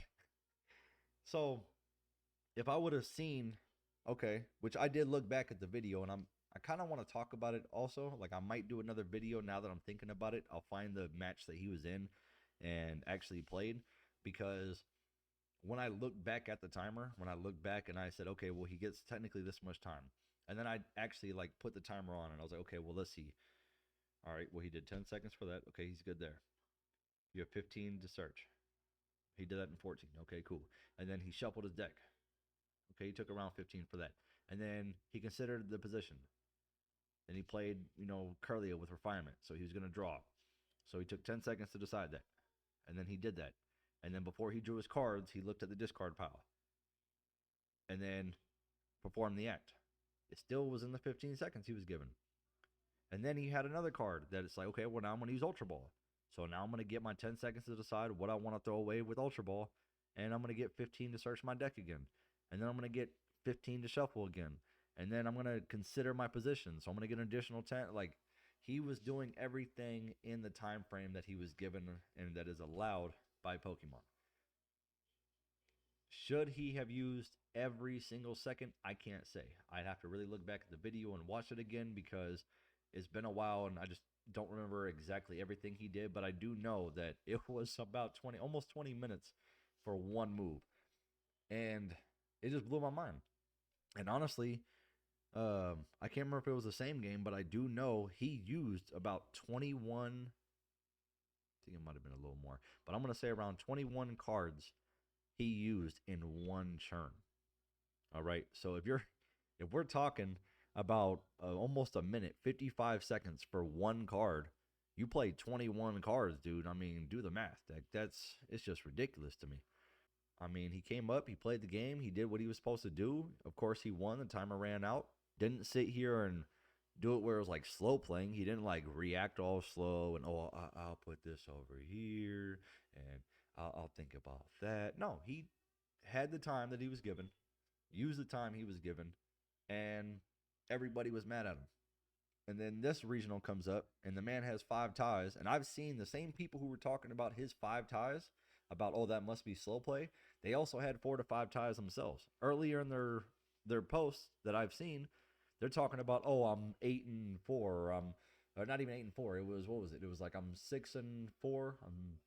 so if I would have seen, okay, which I did look back at the video, and I kind of want to talk about it also. Like, I might do another video now that I'm thinking about it. I'll find the match that he was in and actually played, because when I look back at the timer, when I look back and I said, okay, well, he gets technically this much time. And then I actually like put the timer on and I was like, okay, well, let's see. All right, well, he did 10 seconds for that. Okay, he's good there. You have 15 to search. He did that in 14. Okay, cool. And then he shuffled his deck. Okay, he took around 15 for that. And then he considered the position. Then he played, Curlia with refinement. So he was going to draw. So he took 10 seconds to decide that. And then he did that. And then before he drew his cards, he looked at the discard pile. And then performed the act. It still was in the 15 seconds he was given. And then he had another card that it's like, okay, well, now I'm going to use Ultra Ball. So now I'm going to get my 10 seconds to decide what I want to throw away with Ultra Ball. And I'm going to get 15 to search my deck again. And then I'm going to get 15 to shuffle again. And then I'm going to consider my position. So I'm going to get an additional 10. Like, he was doing everything in the time frame that he was given and that is allowed by Pokemon. Should he have used every single second? I can't say. I'd have to really look back at the video and watch it again because It's been a while, and I just don't remember exactly everything he did, but I do know that it was about 20, almost 20 minutes for one move, and it just blew my mind. And honestly, I can't remember if it was the same game, but I do know he used about 21. I think it might have been a little more, but I'm gonna say around 21 cards he used in one turn. All right, so if we're talking about almost a minute, 55 seconds for one card, you played 21 cards, dude. I mean, do the math. That's it's just ridiculous to me. I mean, he came up, he played the game, he did what he was supposed to do. Of course, he won. The timer ran out. Didn't sit here and do it where it was like slow playing. He didn't like react all slow and I'll put this over here and I'll think about that. No, he had the time that he was given, used the time he was given, and everybody was mad at him. And then this regional comes up, and the man has five ties. And I've seen the same people who were talking about his five ties, about, oh, that must be slow play. They also had 4 to 5 ties themselves. Earlier in their posts that I've seen, they're talking about, oh, I'm 8-4, or I'm or not even 8-4. It was, what was it? It was like I'm 6-4, I'm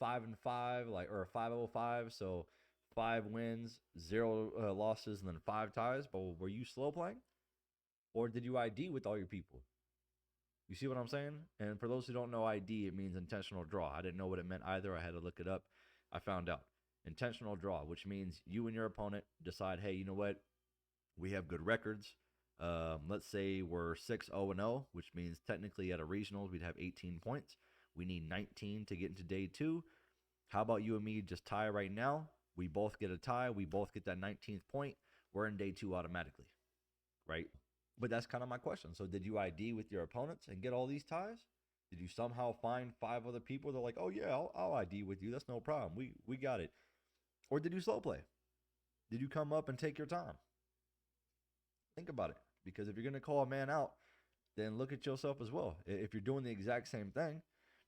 5-5, like, or 5-5. So 5 wins, 0 losses, and then 5 ties. But were you slow playing? Or did you ID with all your people? You see what I'm saying? And for those who don't know ID, it means intentional draw. I didn't know what it meant either. I had to look it up. I found out. Intentional draw, which means you and your opponent decide, hey, you know what? We have good records. Let's say we're 6-0-0, which means technically at a regionals, we'd have 18 points. We need 19 to get into day 2. How about you and me just tie right now? We both get a tie. We both get that 19th point. We're in day 2 automatically, right? But that's kind of my question. So did you ID with your opponents and get all these ties? Did you somehow find 5 other people? They're like, oh yeah, I'll ID with you. That's no problem. We got it. Or did you slow play? Did you come up and take your time? Think about it. Because if you're going to call a man out, then look at yourself as well. If you're doing the exact same thing,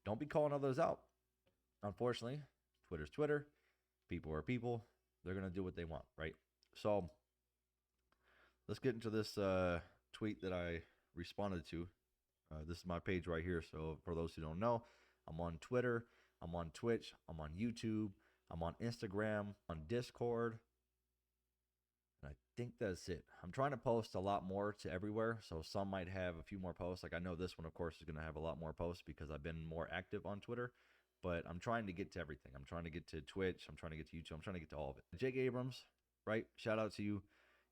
don't be calling others out. Unfortunately, Twitter's Twitter. People are people. They're going to do what they want, right? So let's get into this tweet that I responded to. This is my page right here. So for those who don't know, I'm on Twitter, I'm on Twitch, I'm on YouTube, I'm on Instagram, on Discord. And I think that's it. I'm trying to post a lot more to everywhere. So some might have a few more posts. Like I know this one, of course, is going to have a lot more posts because I've been more active on Twitter. But I'm trying to get to everything. I'm trying to get to Twitch. I'm trying to get to YouTube. I'm trying to get to all of it. Jake Abrams, right? Shout out to you.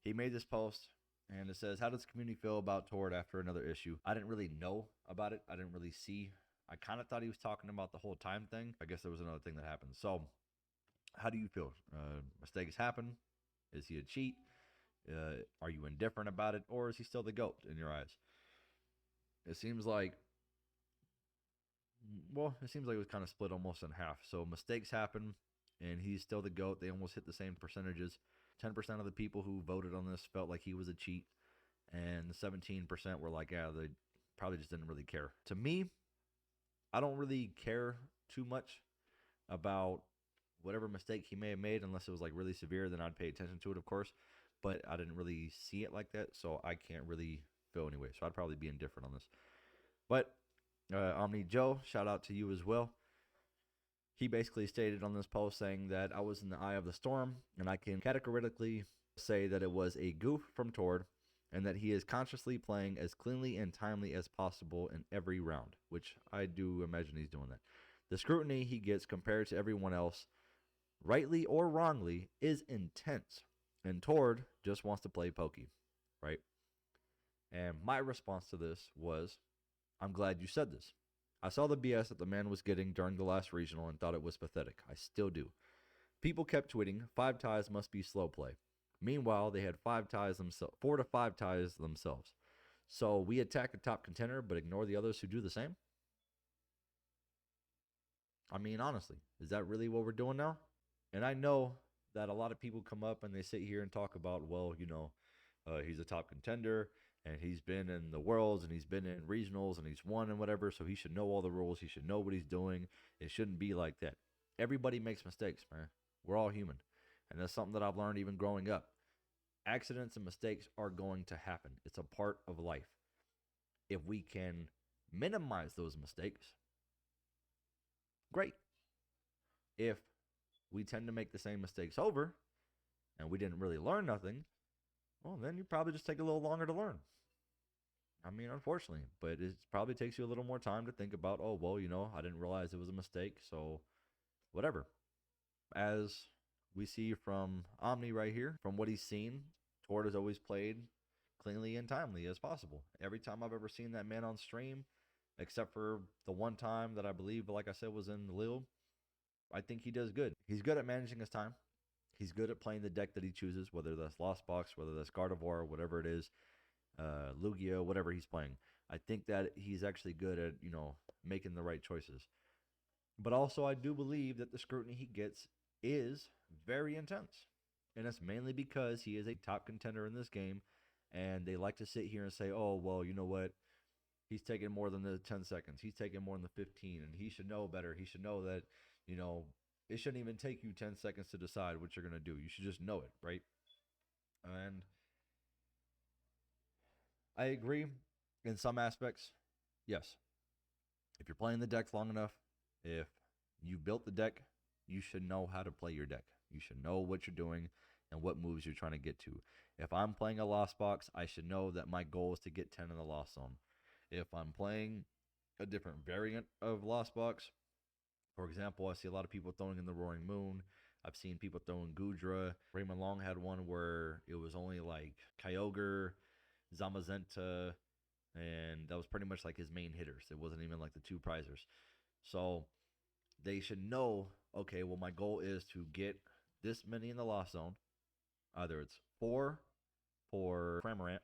He made this post and it says, how does the community feel about Tord after another issue? I didn't really know about it. I didn't really see. I kind of thought he was talking about the whole time thing. I guess there was another thing that happened. So how do you feel? Mistakes happen. Is he a cheat? Are you indifferent about it? Or is he still the GOAT in your eyes? It seems like, well, it seems like it was kind of split almost in half. So mistakes happen, and he's still the GOAT. They almost hit the same percentages. 10% of the people who voted on this felt like he was a cheat, and 17% were like, yeah, they probably just didn't really care. To me, I don't really care too much about whatever mistake he may have made, unless it was like really severe, then I'd pay attention to it, of course. But I didn't really see it like that, so I can't really feel anyway. So I'd probably be indifferent on this. But Omni Joe, shout out to you as well. He basically stated on this post saying that I was in the eye of the storm, and I can categorically say that it was a goof from Tord, and that he is consciously playing as cleanly and timely as possible in every round, which I do imagine he's doing that. The scrutiny he gets compared to everyone else, rightly or wrongly, is intense, and Tord just wants to play pokey, right? And my response to this was, I'm glad you said this. I saw the BS that the man was getting during the last regional and thought it was pathetic. I still do. People kept tweeting, 5 ties must be slow play. Meanwhile, they had 5 ties themselves, 4 to 5 ties themselves. So we attack a top contender, but ignore the others who do the same? I mean, honestly, is that really what we're doing now? And I know that a lot of people come up and they sit here and talk about, well, he's a top contender and he's been in the worlds and he's been in regionals and he's won and whatever, so he should know all the rules. He should know what he's doing. It shouldn't be like that. Everybody makes mistakes, man. We're all human. And that's something that I've learned even growing up. Accidents and mistakes are going to happen. It's a part of life. If we can minimize those mistakes, great. If we tend to make the same mistakes over and we didn't really learn nothing, well, then you probably just take a little longer to learn. I mean, unfortunately, but it probably takes you a little more time to think about, oh, well, I didn't realize it was a mistake, so whatever. As we see from Omni right here, from what he's seen, Tord has always played cleanly and timely as possible. Every time I've ever seen that man on stream, except for the one time that I believe, like I said, was in Lille, I think he does good. He's good at managing his time. He's good at playing the deck that he chooses, whether that's Lost Box, whether that's Gardevoir, whatever it is, Lugia, whatever he's playing. I think that he's actually good at, making the right choices. But also, I do believe that the scrutiny he gets is very intense. And that's mainly because he is a top contender in this game. And they like to sit here and say, oh, well, you know what? He's taking more than the 10 seconds. He's taking more than the 15. And he should know better. He should know that, it shouldn't even take you 10 seconds to decide what you're going to do. You should just know it, right? And I agree in some aspects. Yes. If you're playing the decks long enough, if you built the deck, you should know how to play your deck. You should know what you're doing and what moves you're trying to get to. If I'm playing a Lost Box, I should know that my goal is to get 10 in the Lost Zone. If I'm playing a different variant of Lost Box, for example, I see a lot of people throwing in the Roaring Moon. I've seen people throwing Gudra. Raymond Long had one where it was only like Kyogre, Zamazenta, and that was pretty much like his main hitters. It wasn't even like the two prizers. So they should know, okay, well, my goal is to get this many in the Lost Zone. Either it's 4 for Cramorant,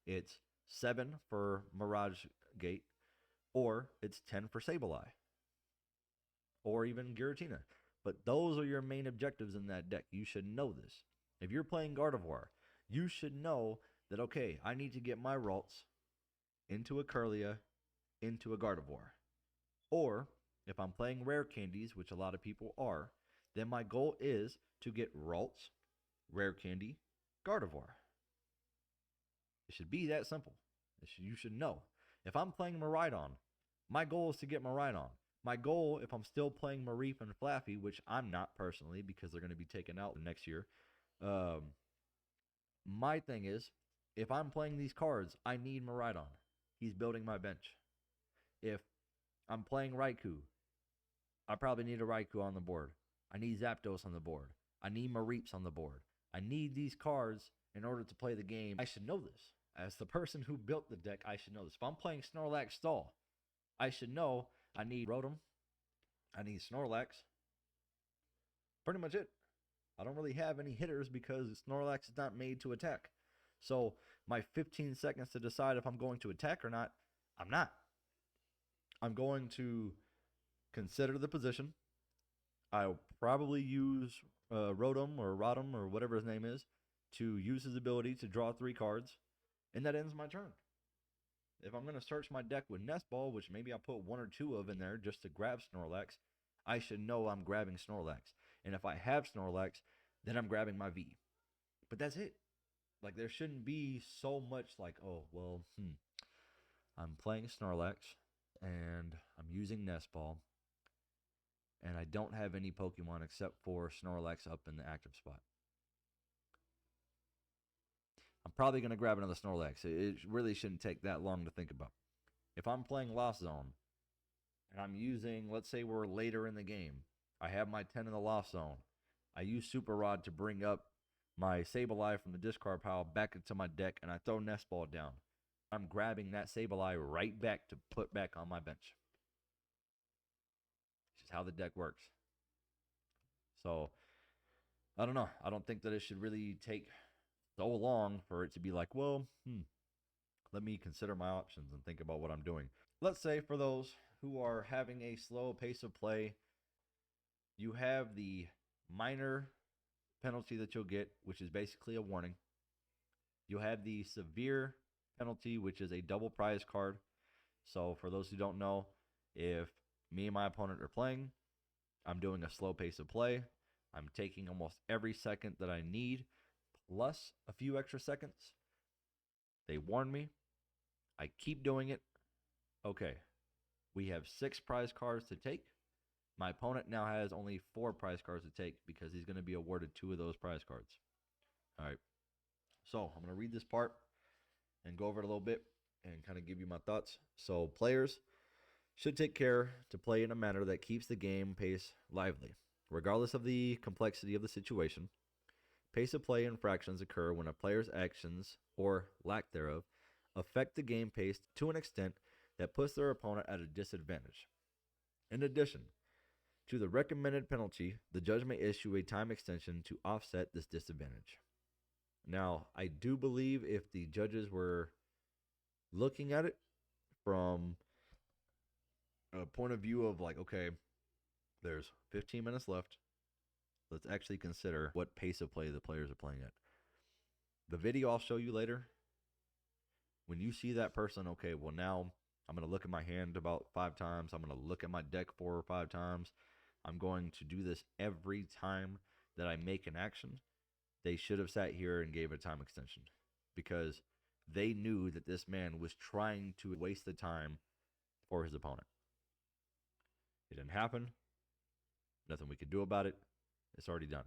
it's 7 for Mirage Gate, or it's 10 for Sableye, or even Giratina. But those are your main objectives in that deck. You should know this. If you're playing Gardevoir, you should know that, okay, I need to get my Ralts into a Curlia, into a Gardevoir. Or, if I'm playing rare candies, which a lot of people are, then my goal is to get Ralts, rare candy, Gardevoir. It should be that simple. You should know. If I'm playing Miraidon, my goal is to get Miraidon. My goal, if I'm still playing Mareep and Flaffy, which I'm not personally because they're going to be taken out next year, my thing is, if I'm playing these cards, I need Miraidon. He's building my bench. If I'm playing Raikou, I probably need a Raikou on the board. I need Zapdos on the board. I need Mareeps on the board. I need these cards in order to play the game. I should know this. As the person who built the deck, I should know this. If I'm playing Snorlax Stall, I should know I need Rotom. I need Snorlax. Pretty much it. I don't really have any hitters because Snorlax is not made to attack. So my 15 seconds to decide if I'm going to attack or not, I'm not. I'm going to consider the position. I'll probably use Rotom or whatever his name is to use his ability to draw 3 cards, and that ends my turn. If I'm going to search my deck with Nest Ball, which maybe I'll put 1 or 2 of in there just to grab Snorlax, I should know I'm grabbing Snorlax. And if I have Snorlax, then I'm grabbing my V. But that's it. Like, there shouldn't be so much like, oh, well, I'm playing Snorlax, and I'm using Nest Ball, and I don't have any Pokemon except for Snorlax up in the active spot. I'm probably going to grab another Snorlax. It really shouldn't take that long to think about. If I'm playing Lost Zone, and I'm using, let's say we're later in the game, I have my 10 in the Lost Zone. I use Super Rod to bring up my Sableye from the discard pile back into my deck, and I throw Nest Ball down. I'm grabbing that Sableye right back to put back on my bench. It's just how the deck works. So, I don't know. I don't think that it should really take so long for it to be like, well, let me consider my options and think about what I'm doing. Let's say for those who are having a slow pace of play, you have the minor penalty that you'll get, which is basically a warning. You have the severe penalty, which is a double prize card. So for those who don't know, if me and my opponent are playing, I'm doing a slow pace of play. I'm taking almost every second that I need, plus a few extra seconds. They warn me. I keep doing it. Okay, we have 6 prize cards to take. My opponent now has only 4 prize cards to take because he's going to be awarded 2 of those prize cards. All right, so I'm going to read this part and go over it a little bit and kind of give you my thoughts. So players should take care to play in a manner that keeps the game pace lively. Regardless of the complexity of the situation, pace of play infractions occur when a player's actions, or lack thereof, affect the game pace to an extent that puts their opponent at a disadvantage. In addition to the recommended penalty, the judge may issue a time extension to offset this disadvantage. Now, I do believe if the judges were looking at it from a point of view of like, okay, there's 15 minutes left. Let's actually consider what pace of play the players are playing at. The video I'll show you later, when you see that person, okay, well now I'm going to look at my hand about 5 times. I'm going to look at my deck 4 or 5 times. I'm going to do this every time that I make an action. They should have sat here and gave a time extension because they knew that this man was trying to waste the time for his opponent. It didn't happen. Nothing we could do about it. It's already done.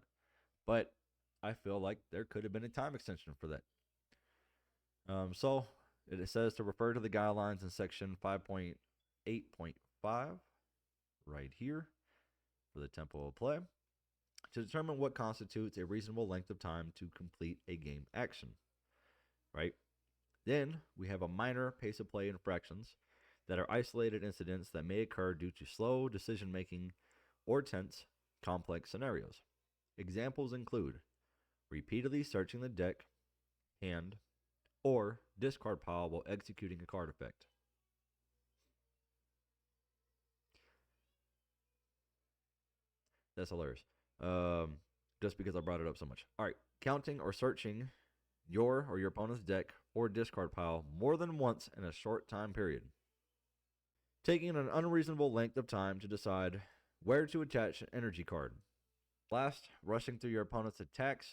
But I feel like there could have been a time extension for that. So it says to refer to the guidelines in section 5.8.5 right here for the tempo of play to determine what constitutes a reasonable length of time to complete a game action, right? Then we have a minor pace of play infractions that are isolated incidents that may occur due to slow decision making or tense, complex scenarios. Examples include repeatedly searching the deck, hand, or discard pile while executing a card effect. That's hilarious. Just because I brought it up so much. All right, counting or searching your or your opponent's deck or discard pile more than once in a short time period. Taking an unreasonable length of time to decide where to attach an energy card. Last, rushing through your opponent's attack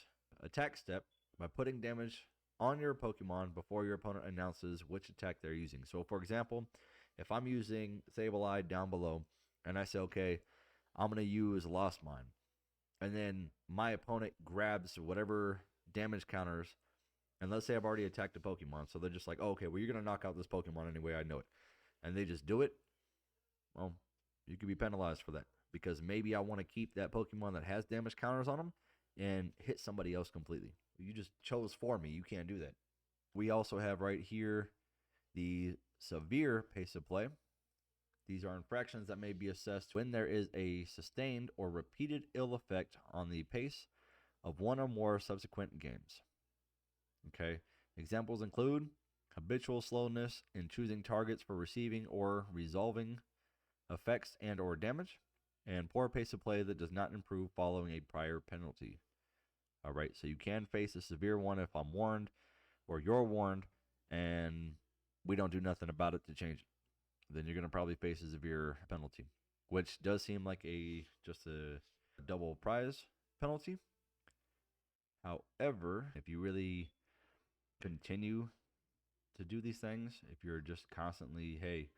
step by putting damage on your Pokemon before your opponent announces which attack they're using. So, for example, if I'm using Sableye down below and I say, okay, I'm going to use Lost Mine, and then my opponent grabs whatever damage counters, and let's say I've already attacked a Pokemon, so they're just like, oh, okay, well, you're going to knock out this Pokemon anyway, I know it. And they just do it, well, you could be penalized for that. Because maybe I want to keep that Pokemon that has damage counters on them and hit somebody else completely. You just chose for me. You can't do that. We also have right here the severe pace of play. These are infractions that may be assessed when there is a sustained or repeated ill effect on the pace of one or more subsequent games. Okay. Examples include habitual slowness in choosing targets for receiving or resolving effects and or damage, and poor pace of play that does not improve following a prior penalty. All right, so you can face a severe one if I'm warned or you're warned and we don't do nothing about it to change it. Then you're going to probably face a severe penalty, which does seem like just a double prize penalty. However, if you really continue to do these things, if you're just constantly, hey,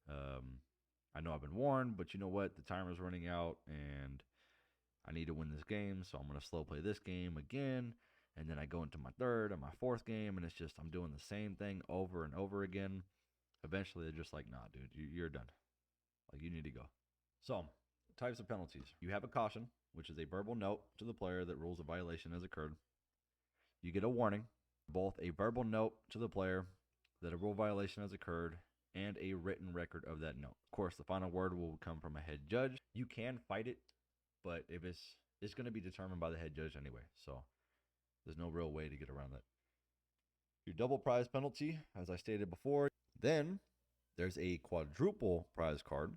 I know I've been warned, but you know what? The timer's running out, and I need to win this game, so I'm going to slow play this game again, and then I go into my 3rd and my 4th game, and it's just I'm doing the same thing over and over again. Eventually, they're just like, nah, dude, you're done. Like, you need to go. So, types of penalties. You have a caution, which is a verbal note to the player that rules a violation has occurred. You get a warning, both a verbal note to the player that a rule violation has occurred and a written record of that note. Of course, the final word will come from a head judge. You can fight it, but if it's going to be determined by the head judge anyway, so there's no real way to get around that. Your double prize penalty, as I stated before. Then there's a quadruple prize card,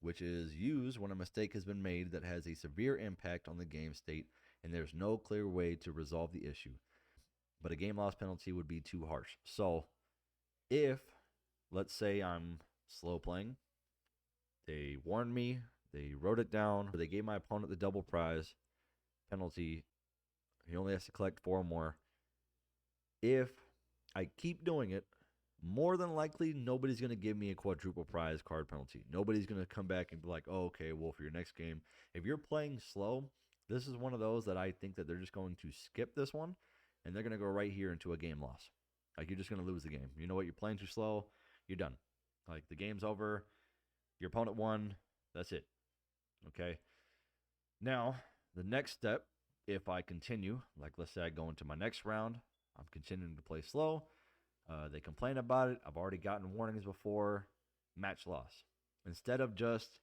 which is used when a mistake has been made that has a severe impact on the game state and there's no clear way to resolve the issue. But a game loss penalty would be too harsh. So if, let's say I'm slow playing, they warned me, they wrote it down, they gave my opponent the double prize penalty, he only has to collect 4 more. If I keep doing it, more than likely, nobody's going to give me a quadruple prize card penalty. Nobody's going to come back and be like, oh, okay, well, for your next game, if you're playing slow, this is one of those that I think that they're just going to skip this one, and they're going to go right here into a game loss. Like, you're just going to lose the game. You know what? You're playing too slow. You're done. Like, the game's over. Your opponent won. That's it. Okay? Now, the next step, if I continue, like let's say I go into my next round, I'm continuing to play slow. They complain about it. I've already gotten warnings before. Match loss. Instead of just,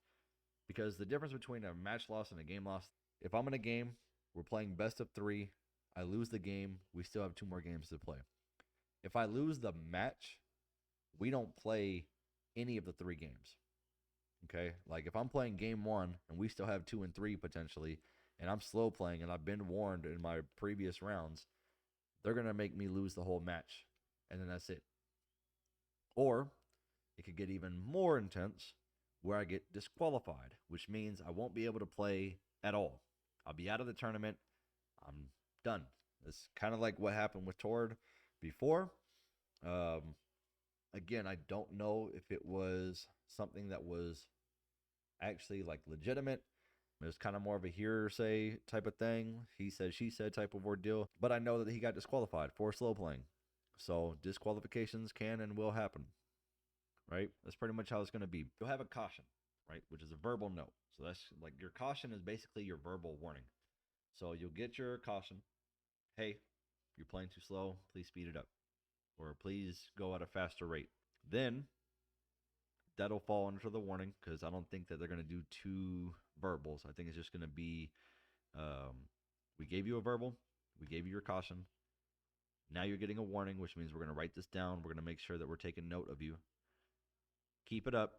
because the difference between a match loss and a game loss, if I'm in a game, we're playing best of 3, I lose the game, we still have 2 more games to play. If I lose the match, we don't play any of the 3 games. Okay? Like if I'm playing game 1 and we still have 2 and 3 potentially, and I'm slow playing and I've been warned in my previous rounds, they're going to make me lose the whole match. And then that's it. Or it could get even more intense where I get disqualified, which means I won't be able to play at all. I'll be out of the tournament. I'm done. It's kind of like what happened with Tord before. Again, I don't know if it was something that was actually like legitimate. It was kind of more of a hearsay type of thing. He said, she said type of ordeal. But I know that he got disqualified for slow playing. So disqualifications can and will happen, right? That's pretty much how it's going to be. You'll have a caution, right, which is a verbal note. So that's like your caution is basically your verbal warning. So you'll get your caution. Hey, you're playing too slow. Please speed it up. Or please go at a faster rate. Then that'll fall under the warning because I don't think that they're going to do 2 verbals. I think it's just going to be we gave you a verbal. We gave you your caution. Now you're getting a warning, which means we're going to write this down. We're going to make sure that we're taking note of you. Keep it up.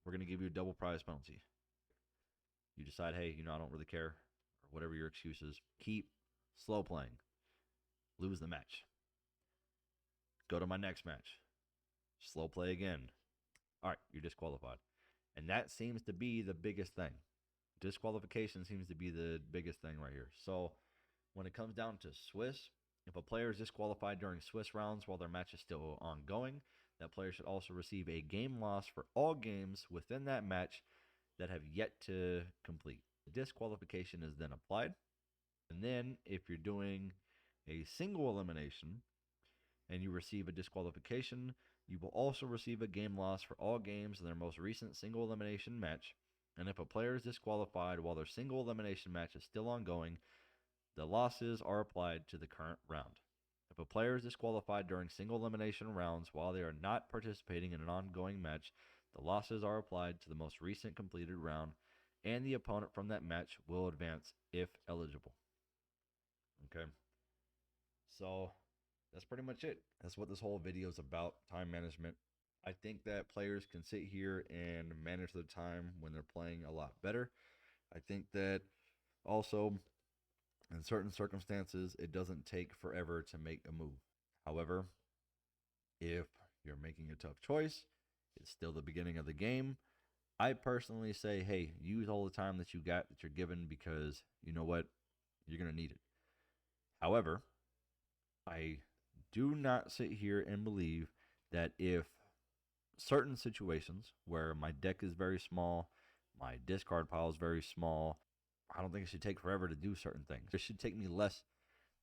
We're going to give you a double prize penalty. You decide, hey, I don't really care, or whatever your excuse is. Keep slow playing. Lose the match. Go to my next match. Slow play again. All right, you're disqualified. And that seems to be the biggest thing. Disqualification seems to be the biggest thing right here. So when it comes down to Swiss, if a player is disqualified during Swiss rounds while their match is still ongoing, that player should also receive a game loss for all games within that match that have yet to complete. Disqualification is then applied. And then if you're doing a single elimination and you receive a disqualification, you will also receive a game loss for all games in their most recent single elimination match. And if a player is disqualified while their single elimination match is still ongoing, the losses are applied to the current round. If a player is disqualified during single elimination rounds while they are not participating in an ongoing match, the losses are applied to the most recent completed round, and the opponent from that match will advance if eligible. Okay. So that's pretty much it. That's what this whole video is about, time management. I think that players can sit here and manage their time when they're playing a lot better. I think that also in certain circumstances, it doesn't take forever to make a move. However, if you're making a tough choice, it's still the beginning of the game. I personally say, hey, use all the time that you got, that you're given, because you know what? You're going to need it. However, I do not sit here and believe that if certain situations where my deck is very small, my discard pile is very small, I don't think it should take forever to do certain things. It should take me less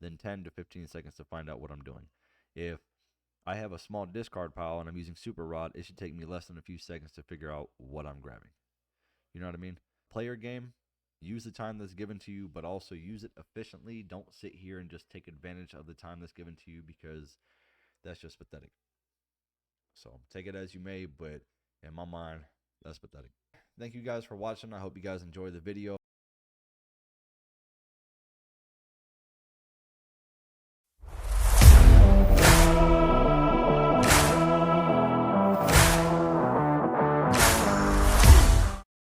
than 10 to 15 seconds to find out what I'm doing. If I have a small discard pile and I'm using Super Rod, it should take me less than a few seconds to figure out what I'm grabbing. You know what I mean? Play your game, use the time that's given to you, but also use it efficiently. Don't sit here and just take advantage of the time that's given to you, because that's just pathetic. So take it as you may, but in my mind, that's pathetic. Thank you guys for watching. I hope you guys enjoyed the video.